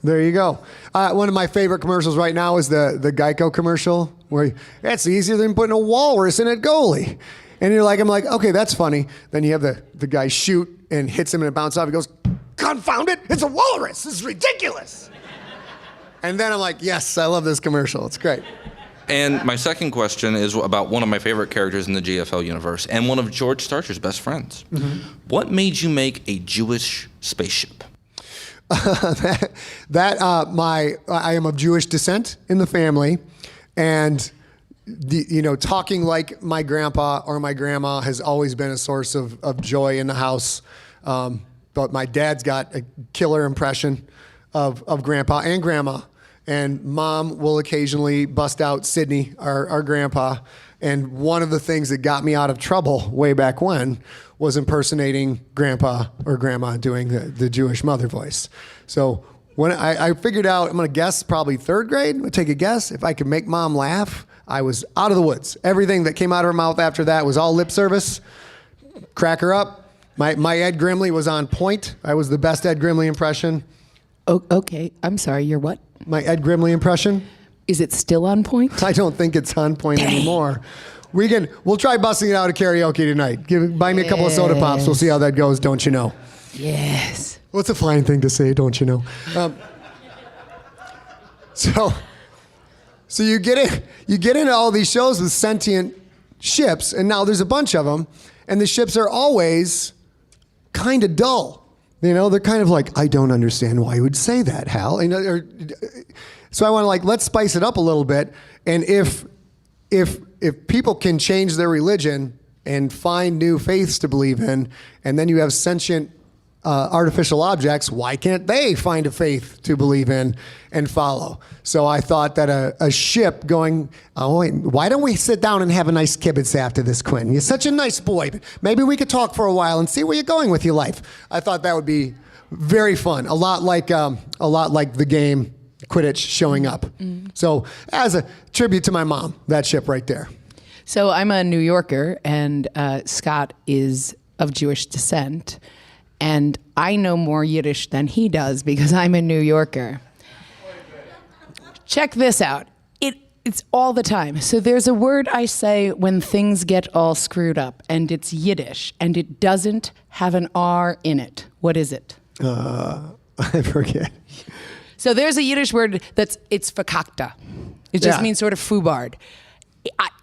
There you go. One of my favorite commercials right now is the Geico commercial where that's easier than putting a walrus in at goalie. And I'm like, okay, that's funny. Then you have the guy shoot and hits him and it bounces off. He goes, confound it, it's a walrus. This is ridiculous. And then I'm like, yes, I love this commercial. It's great. And my second question is about one of my favorite characters in the GFL universe and one of George Starcher's best friends. Mm-hmm. What made you make a Jewish spaceship? I am of Jewish descent in the family, and talking like my grandpa or my grandma has always been a source of joy in the house. But my dad's got a killer impression of grandpa and grandma, and mom will occasionally bust out Sydney, our grandpa. And one of the things that got me out of trouble way back when was impersonating grandpa or grandma doing the Jewish mother voice. So when I figured out, I'm going to guess probably third grade, I'm going to take a guess, if I could make mom laugh, I was out of the woods. Everything that came out of her mouth after that was all lip service. Crack her up. My Ed Grimley was on point. I was the best Ed Grimley impression. Oh, okay, I'm sorry, you're what? My Ed Grimley impression. Is it still on point? I don't think it's on point anymore. We'll try busting it out at karaoke tonight. Buy me a couple of soda pops. We'll see how that goes, don't you know? Yes. What's a fine thing to say, don't you know? So you get into all these shows with sentient ships, and now there's a bunch of them, and the ships are always kind of dull. They're kind of like, I don't understand why you would say that, Hal. So I want to let's spice it up a little bit. And if people can change their religion and find new faiths to believe in, and then you have sentient artificial objects, why can't they find a faith to believe in and follow? So I thought that a ship going, oh, wait, why don't we sit down and have a nice kibbutz after this, Quinn? You're such a nice boy. Maybe we could talk for a while and see where you're going with your life. I thought that would be very fun. A lot like the game Quidditch showing up. So as a tribute to my mom, that ship right there. So I'm a New Yorker, and Scott is of Jewish descent. And I know more Yiddish than he does because I'm a New Yorker. Check this out. It's all the time. So there's a word I say when things get all screwed up, and it's Yiddish, and it doesn't have an R in it. What is it? I forget. So there's a Yiddish word it's fakakta. It just means sort of foobarred.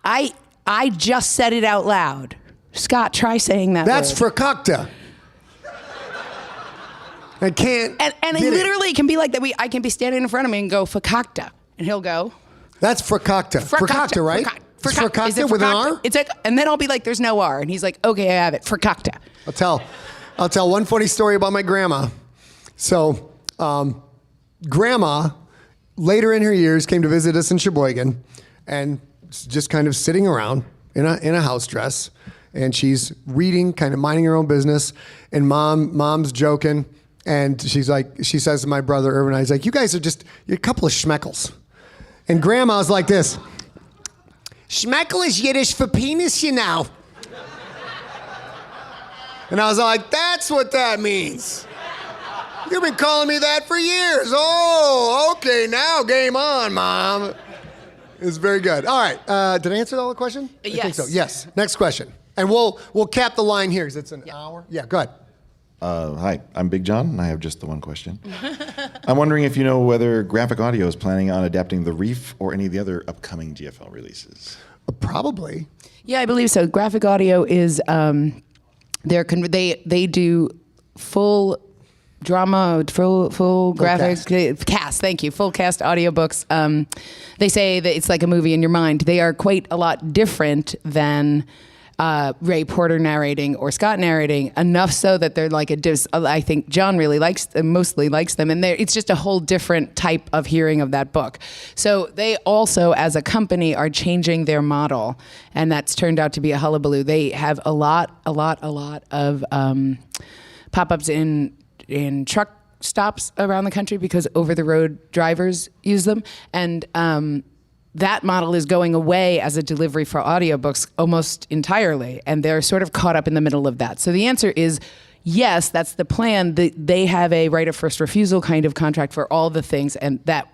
I just said it out loud. Scott, try saying that That's word. fakakta. I can't. And it literally can be like that. I can be standing in front of me and go fakakta, and he'll go. That's fakakta. Fakakta, right? It's fakakta Is it with an fakakta? R? It's like, and then I'll be like, "There's no R," and he's like, "Okay, I have it." Fakakta. I'll tell one funny story about my grandma. So, grandma, later in her years, came to visit us in Sheboygan, and just kind of sitting around in a house dress, and she's reading, kind of minding her own business, and mom's joking. And she says to my brother Irvin, he's like, "You guys you're a couple of schmeckles." And grandma's like this. "Schmeckel is Yiddish for penis, you know." And I was like, "That's what that means. You've been calling me that for years. Oh, okay, now game on, Mom." It's very good. All right, did I answer all the question? Yes. I think so. Yes. Next question. And we'll cap the line here because it's an hour. Yeah, go ahead. Hi, I'm Big John, and I have just the one question. I'm wondering if you know whether Graphic Audio is planning on adapting The Reef or any of the other upcoming GFL releases. Probably. Yeah, I believe so. Graphic Audio is they do full drama, full graphics cast. Thank you. Full cast audiobooks. They say that it's like a movie in your mind. They are quite a lot different than Ray Porter narrating or Scott narrating, enough so that they're like I think John really mostly likes them, and it's just a whole different type of hearing of that book. So they also, as a company, are changing their model, and that's turned out to be a hullabaloo. They have a lot of pop-ups in truck stops around the country because over-the-road drivers use them, and that model is going away as a delivery for audiobooks almost entirely, and they're sort of caught up in the middle of that. So the answer is yes, that's the plan. They have a right of first refusal kind of contract for all the things and that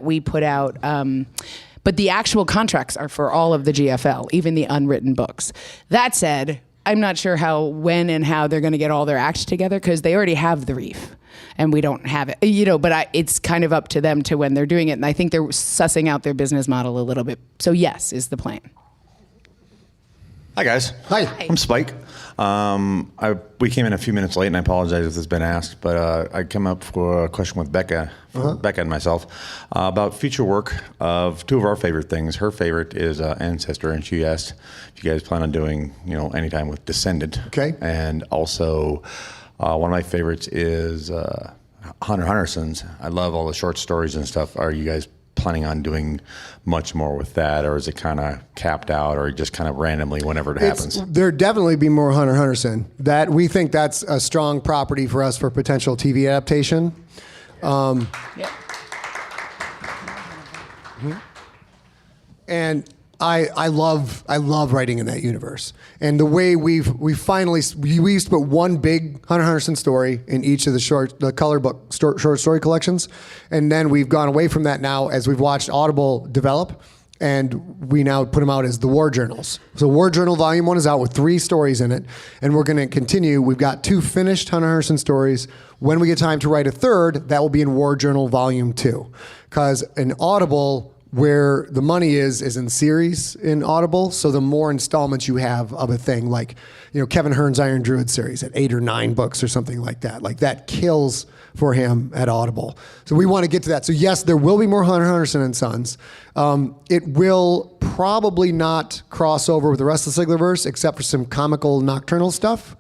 we put out. But the actual contracts are for all of the GFL, even the unwritten books. That said, I'm not sure when and how they're going to get all their acts together because they already have the Reef. And we don't have it, but it's kind of up to them to when they're doing it. And I think they're sussing out their business model a little bit. So yes, is the plan. Hi, guys. Hi. I'm Spike. We came in a few minutes late, and I apologize if this has been asked, but I came up for a question with Becca and myself, about future work of two of our favorite things. Her favorite is Ancestor, and she asked if you guys plan on doing, anytime with Descendant. Okay. And also, one of my favorites is Hunter Hunterson's. I love all the short stories and stuff. Are you guys planning on doing much more with that, or is it kind of capped out, or just kind of randomly whenever it happens? There'd definitely be more Hunter Hunterson. That we think that's a strong property for us for potential TV adaptation. And I love writing in that universe, and the way we used to put one big Hunter Hunterson story in each of the color book short story collections, and then we've gone away from that now as we've watched Audible develop, and we now put them out as the War Journals. So War Journal Volume 1 is out with 3 stories in it, and we're going to continue. We've got 2 finished Hunter Hunterson stories. When we get time to write a third, that will be in War Journal Volume 2, because in Audible, where the money is in series in Audible. So the more installments you have of a thing, like, Kevin Hearn's Iron Druid series at 8 or 9 books or something like that kills for him at Audible. So we want to get to that. So yes, there will be more Hunter Hunterson and Sons. It will probably not cross over with the rest of the Siglerverse, except for some comical nocturnal stuff.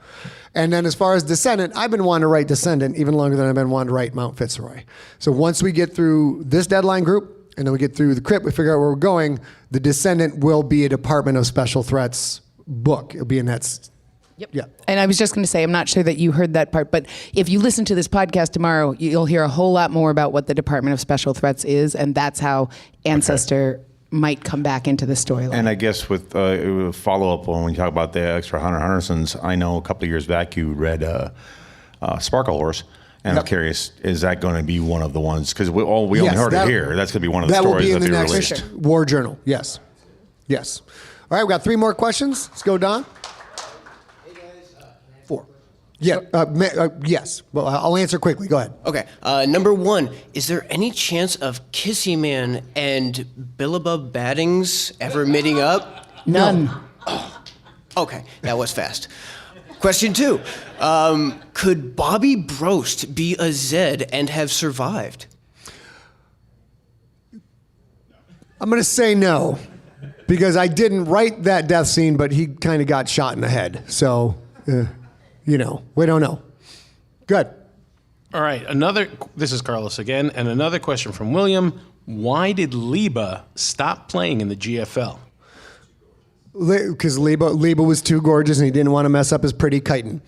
And then as far as Descendant, I've been wanting to write Descendant even longer than I've been wanting to write Mount Fitzroy. So once we get through this deadline group, and then we get through the Crypt, we figure out where we're going, the Descendant will be a Department of Special Threats book. It'll be in that. Yep. Yeah. And I was just going to say, I'm not sure that you heard that part, but if you listen to this podcast tomorrow, you'll hear a whole lot more about what the Department of Special Threats is, and that's how Ancestor might come back into the storyline. And I guess with follow up when we talk about the extra Hunter Hendersons, I know a couple of years back you read Sparkle Horse. And I'm curious, is that going to be one of the ones? Because we only heard it here. That's going to be one of the stories that they released. War Journal. Yes. Yes. All right, we got 3 more questions. Let's go, Don. 4. Yeah. Yes. Well, I'll answer quickly. Go ahead. Okay. Number 1, is there any chance of Kissy Man and Billabub Battings ever meeting up? None. No. Oh, okay, that was fast. Question 2, could Bobby Brost be a Zed and have survived? I'm going to say no, because I didn't write that death scene, but he kind of got shot in the head. So, we don't know. Good. All right, this is Carlos again, and another question from William. Why did Liba stop playing in the GFL? Because Liba was too gorgeous and he didn't want to mess up his pretty chitin.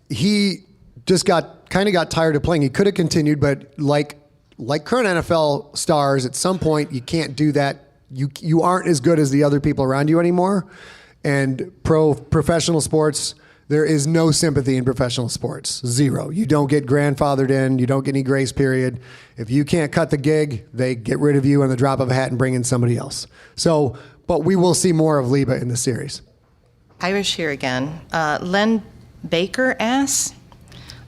He just got tired of playing. He could have continued, but like current NFL stars, at some point you can't do that. You aren't as good as the other people around you anymore. And professional sports, there is no sympathy in professional sports. 0. You don't get grandfathered in. You don't get any grace period. If you can't cut the gig, they get rid of you on the drop of a hat and bring in somebody else. So, but we will see more of Liba in the series. Irish here again. Len Baker asks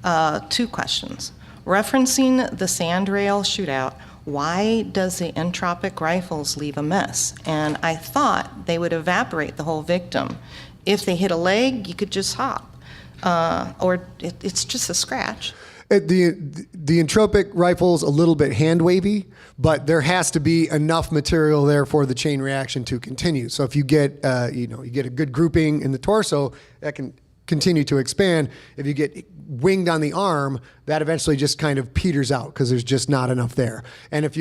2 questions. Referencing the Sandrail shootout, why does the entropic rifles leave a mess? And I thought they would evaporate the whole victim. If they hit a leg, you could just hop. Or it's just a scratch. The entropic rifle's a little bit hand wavy, but there has to be enough material there for the chain reaction to continue. So if you get you get a good grouping in the torso, that can continue to expand. If you get winged on the arm, that eventually just kind of peters out because there's just not enough there. And if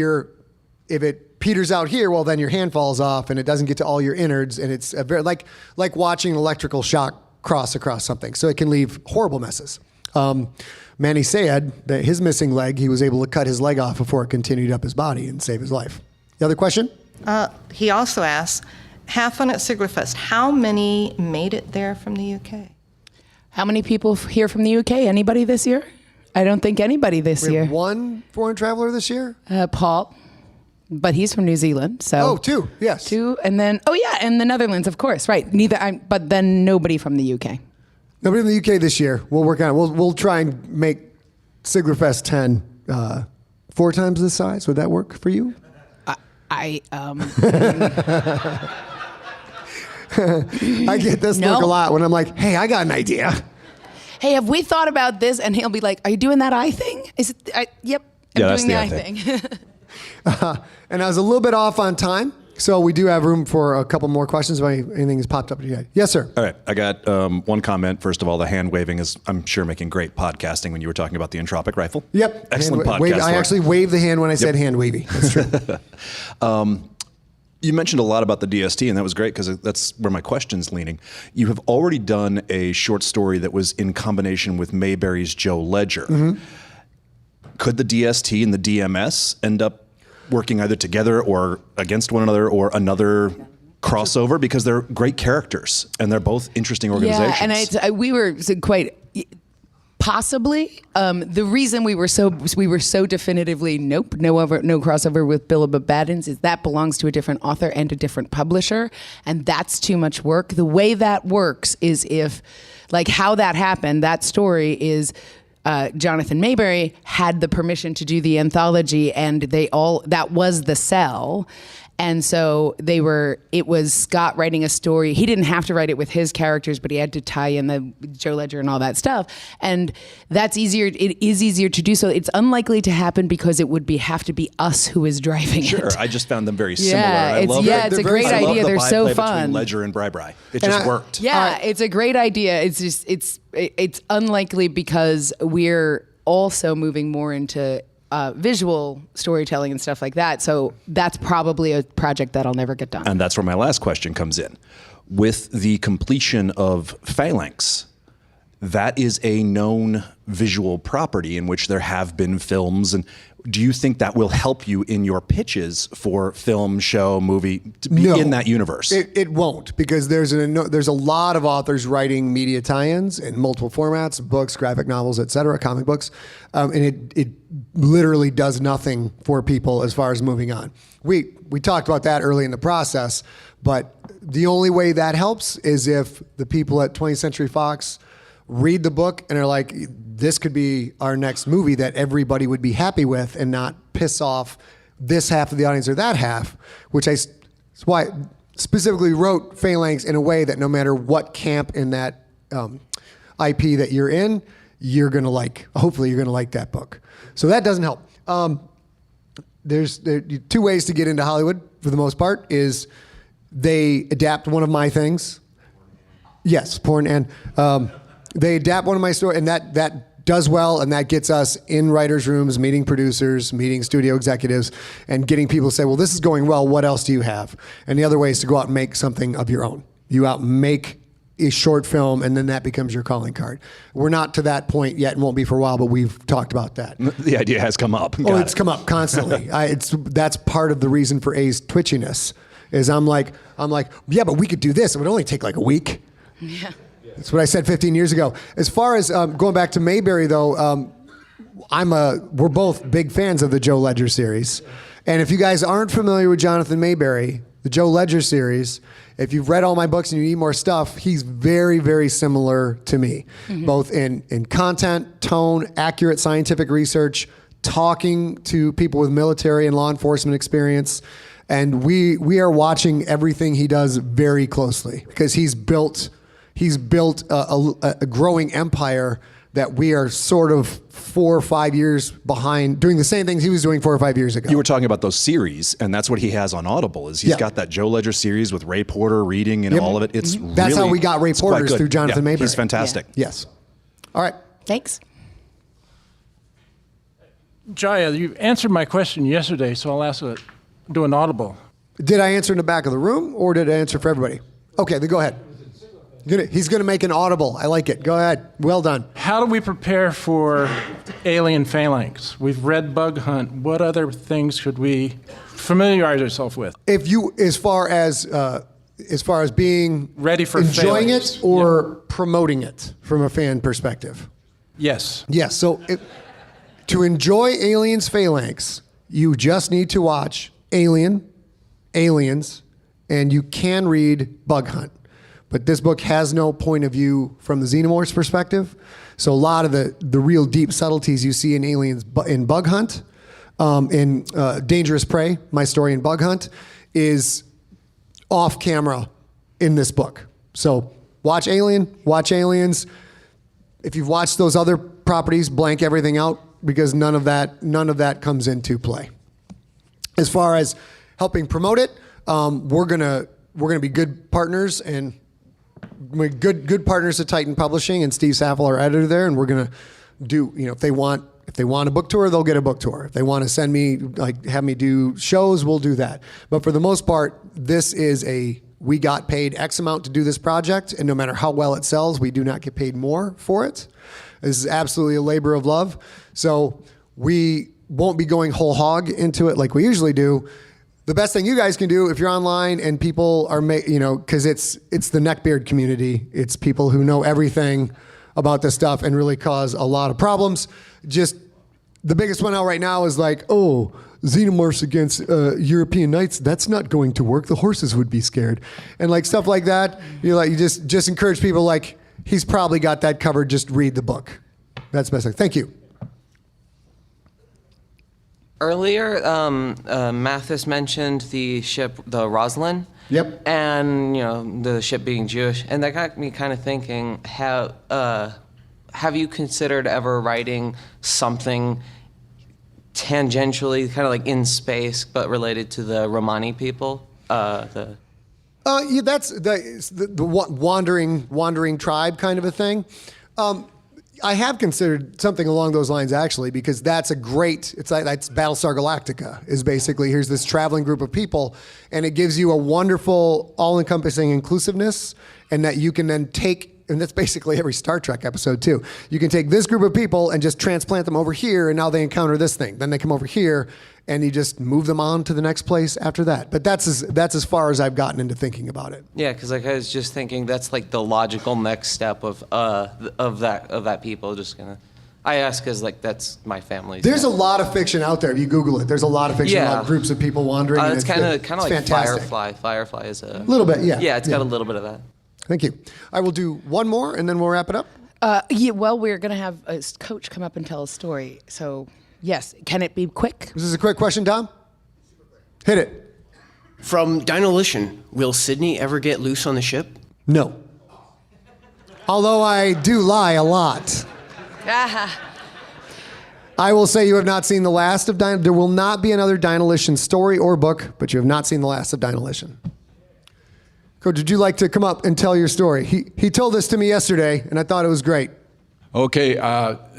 it peters out here, well, then your hand falls off and it doesn't get to all your innards, and it's a very like watching an electrical shock cross across something. So it can leave horrible messes. Manny Sayed, his missing leg, he was able to cut his leg off before it continued up his body and save his life. The other question? He also asks, have fun at Siglerfest. How many made it there from the UK? How many people here from the UK? Anybody this year? I don't think anybody this year. We have 1 foreign traveler this year? Paul. But he's from New Zealand, so 2, yes. 2, and then and the Netherlands, of course, right? But then nobody from the UK. Nobody in the UK this year. We'll work on it. We'll try and make Siglerfest 10 4 times this size. Would that work for you? I get this look a lot when I'm like, hey, I got an idea. Hey, have we thought about this? And he'll be like, are you doing that eye thing? Is it? Yep, I'm doing the eye thing. And I was a little bit off on time, so we do have room for a couple more questions if anything has popped up today. Yes, sir. All right, I got one comment. First of all, the hand waving is, I'm sure, making great podcasting when you were talking about the entropic rifle. Yep. Excellent podcast. I actually waved the hand when I said hand wavy. That's true. You mentioned a lot about the DST, and that was great because that's where my question's leaning. You have already done a short story that was in combination with Mayberry's Joe Ledger. Mm-hmm. Could the DST and the DMS end up working either together or against one another or another crossover? Because they're great characters and they're both interesting organizations. Yeah, and we were quite possibly the reason we were so definitively no crossover with Billabub Baddins is that belongs to a different author and a different publisher, and that's too much work. The way that works is how that happened. That story is. Jonathan Mayberry had the permission to do the anthology, and that was the sell. And so it was Scott writing a story. He didn't have to write it with his characters, but he had to tie in the Joe Ledger and all that stuff. And that's easier. It is easier to do so. It's unlikely to happen because it would have to be us who is driving it. Sure, I just found them very similar. Yeah, it's a great I love idea. the They're so byplay fun. between Ledger and Bri. It just worked. Yeah, it's a great idea. It's just it's unlikely because we're also moving more into visual storytelling and stuff like that. So that's probably a project that'll never get done. And that's where my last question comes in. With the completion of Phalanx, that is a known visual property in which there have been films. And do you think that will help you in your pitches for film, show, movie to be in that universe? It won't, because there's a lot of authors writing media tie-ins in multiple formats, books, graphic novels, etc., comic books, and it literally does nothing for people as far as moving on. We talked about that early in the process, but the only way that helps is if the people at 20th Century Fox read the book and are like, this could be our next movie that everybody would be happy with and not piss off this half of the audience or that half, that's why I specifically wrote Phalanx in a way that no matter what camp in that IP that you're in, hopefully you're going to like that book. So that doesn't help. There's two ways to get into Hollywood for the most part is they adapt one of my things. Yes, porn and... they adapt one of my stories, and that does well, and that gets us in writers' rooms, meeting producers, meeting studio executives, and getting people to say, well, this is going well, what else do you have? And the other way is to go out and make something of your own. You make a short film, and then that becomes your calling card. We're not to that point yet, and won't be for a while, but we've talked about that. The idea has come up. It's come up constantly. That's part of the reason for A's twitchiness, is I'm like, yeah, but we could do this. It would only take like a week. Yeah. That's what I said 15 years ago. As far as going back to Mayberry, though, we're both big fans of the Joe Ledger series. And if you guys aren't familiar with Jonathan Mayberry, the Joe Ledger series, if you've read all my books and you need more stuff, he's very, very similar to me, both in content, tone, accurate scientific research, talking to people with military and law enforcement experience. And we are watching everything he does very closely because he's built a growing empire that we are sort of 4 or 5 years behind, doing the same things he was doing 4 or 5 years ago. You were talking about those series, and that's what he has on Audible. He's got that Joe Ledger series with Ray Porter reading and all of it. That's how we got Ray Porter's through Jonathan Mayberry. He's fantastic. Yeah. Yes. All right. Thanks. Jaya, you answered my question yesterday, so I'll do an audible. Did I answer in the back of the room, or did I answer for everybody? Okay, then go ahead. He's going to make an audible. I like it. Go ahead. Well done. How do we prepare for Alien Phalanx? We've read Bug Hunt. What other things should we familiarize ourselves with? If you, as far as being ready for enjoying Phalanx. it or promoting it from a fan perspective. Yes. Yes. So to enjoy Aliens Phalanx, you just need to watch Alien, Aliens, and you can read Bug Hunt. But this book has no point of view from the Xenomorph's perspective. So a lot of the real deep subtleties you see in Aliens in Bug Hunt, in Dangerous Prey, my story in Bug Hunt, is off camera in this book. So watch Alien, watch Aliens. If you've watched those other properties, blank everything out because none of that comes into play. As far as helping promote it, we're gonna be good partners and we're good partners at Titan Publishing and Steve Saffel, our editor there, and we're gonna do, if they want a book tour, they'll get a book tour. If they want to send me, have me do shows, we'll do that. But for the most part, this is we got paid X amount to do this project, and no matter how well it sells, we do not get paid more for it. This is absolutely a labor of love. So we won't be going whole hog into it like we usually do. The best thing you guys can do if you're online and people are, because it's the neckbeard community. It's people who know everything about this stuff and really cause a lot of problems. Just the biggest one out right now is xenomorphs against European knights. That's not going to work. The horses would be scared, and stuff like that. You just encourage people he's probably got that covered. Just read the book. That's the best thing. Thank you. Earlier, Mathis mentioned the ship, the Roslyn. Yep. And, the ship being Jewish. And that got me kind of thinking, have you considered ever writing something tangentially, kind of like in space, but related to the Romani people? Yeah, that's the wandering tribe kind of a thing. I have considered something along those lines actually, because that's that's Battlestar Galactica is basically, here's this traveling group of people, and it gives you a wonderful all-encompassing inclusiveness, and that you can then take, and that's basically every Star Trek episode too. You can take this group of people and just transplant them over here, and now they encounter this thing. Then they come over here, and you just move them on to the next place after that. But that's as far as I've gotten into thinking about it. Yeah, because I was just thinking that's like the logical next step of that people. I ask because that's my family. There's a lot of fiction out there. If you Google it, there's a lot of fiction about groups of people wandering. It's kind of like fantastic. Firefly. Firefly is a little bit, yeah. Yeah, it's got a little bit of that. Thank you. I will do one more, and then we'll wrap it up. Well, we're going to have a coach come up and tell a story. So, yes. Can it be quick? This is a quick question, Tom? Hit it. From Dinolition, will Sydney ever get loose on the ship? No. Although I do lie a lot. I will say you have not seen the last of Dinolition. There will not be another Dinolition story or book, but you have not seen the last of Dinolition. Coach, would you like to come up and tell your story? He told this to me yesterday, and I thought it was great. Okay,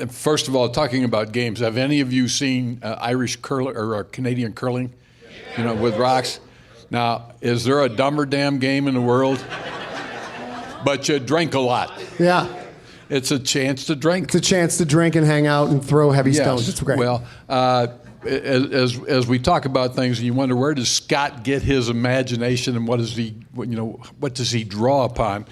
first of all, talking about games, have any of you seen Irish curling or Canadian curling? With rocks? Now, is there a dumber damn game in the world? But you drink a lot. Yeah. It's a chance to drink. It's a chance to drink and hang out and throw heavy stones. It's great. Well, as we talk about things, and you wonder, where does Scott get his imagination, and what does he draw upon?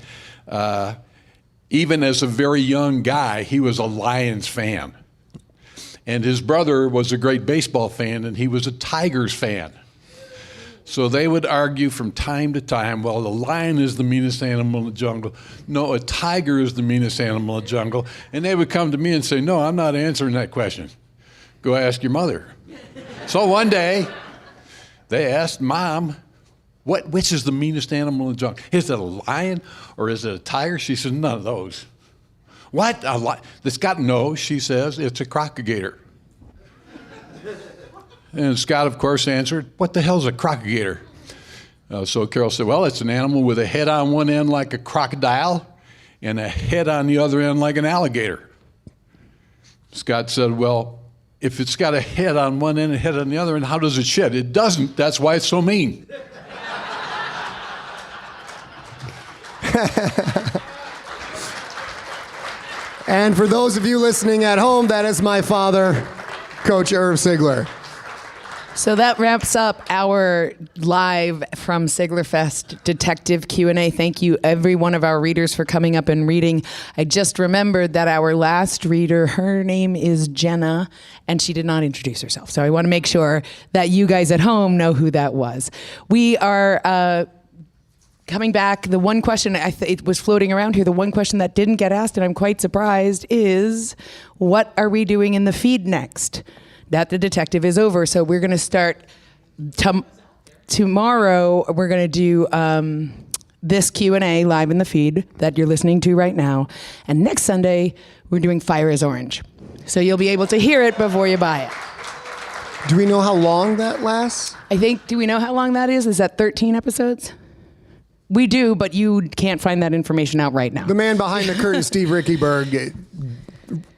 Even as a very young guy, he was a Lions fan, and his brother was a great baseball fan, and he was a Tigers fan. So they would argue from time to time, well, the lion is the meanest animal in the jungle. No, a tiger is the meanest animal in the jungle. And they would come to me and say, no, I'm not answering that question. Go ask your mother. So one day, they asked Mom, which is the meanest animal in the jungle? Is it a lion or is it a tiger? She says, none of those. What? Scott, no, she says, it's a crocodile. And Scott, of course, answered, what the hell's a crocodile? So Carol said, well, it's an animal with a head on one end like a crocodile and a head on the other end like an alligator. Scott said, well, if it's got a head on one end and a head on the other end, how does it shed? It doesn't. That's why it's so mean. And for those of you listening at home, that is my father, Coach Irv Sigler. So that wraps up our live from Sigler Fest Detective Q&A. Thank you, every one of our readers, for coming up and reading. I just remembered that our last reader, her name is Jenna, and she did not introduce herself. So I want to make sure that you guys at home know who that was. We are coming back. The one question, it was floating around here, the one question that didn't get asked, and I'm quite surprised, is what are we doing in the feed next? That the detective is over. So we're going to start tomorrow. We're going to do this Q&A live in the feed that you're listening to right now. And next Sunday, we're doing Fire is Orange. So you'll be able to hear it before you buy it. Do we know how long that lasts? Do we know how long that is? Is that 13 episodes? We do, but you can't find that information out right now. The man behind the curtain, Steve Rickyberg,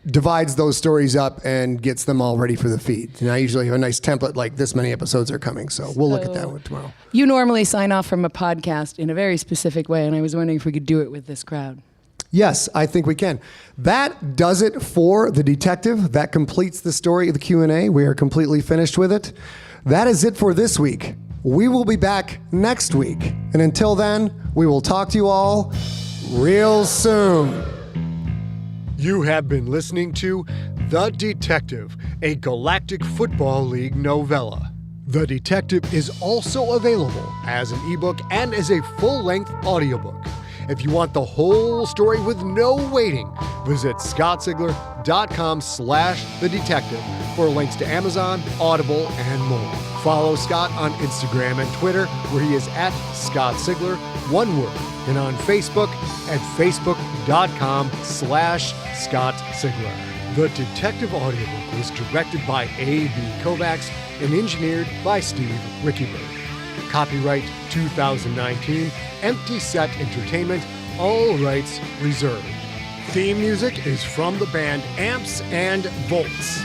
divides those stories up and gets them all ready for the feed. And I usually have a nice template like this many episodes are coming, so we'll look at that one tomorrow. You normally sign off from a podcast in a very specific way, and I was wondering if we could do it with this crowd. Yes, I think we can. That does it for The Detective. That completes the story of the Q&A. We are completely finished with it. That is it for this week. We will be back next week. And until then, we will talk to you all real soon. You have been listening to The Detective, a Galactic Football League novella. The Detective is also available as an ebook and as a full-length audiobook. If you want the whole story with no waiting, visit scottsigler.com/thedetective for links to Amazon, Audible, and more. Follow Scott on Instagram and Twitter, where he is at Scott Sigler, one word, and on Facebook at facebook.com/Scott Sigler. The Detective Audiobook was directed by A.B. Kovacs and engineered by Steve Rickyberg. Copyright 2019, Empty Set Entertainment, all rights reserved. Theme music is from the band Amps and Volts.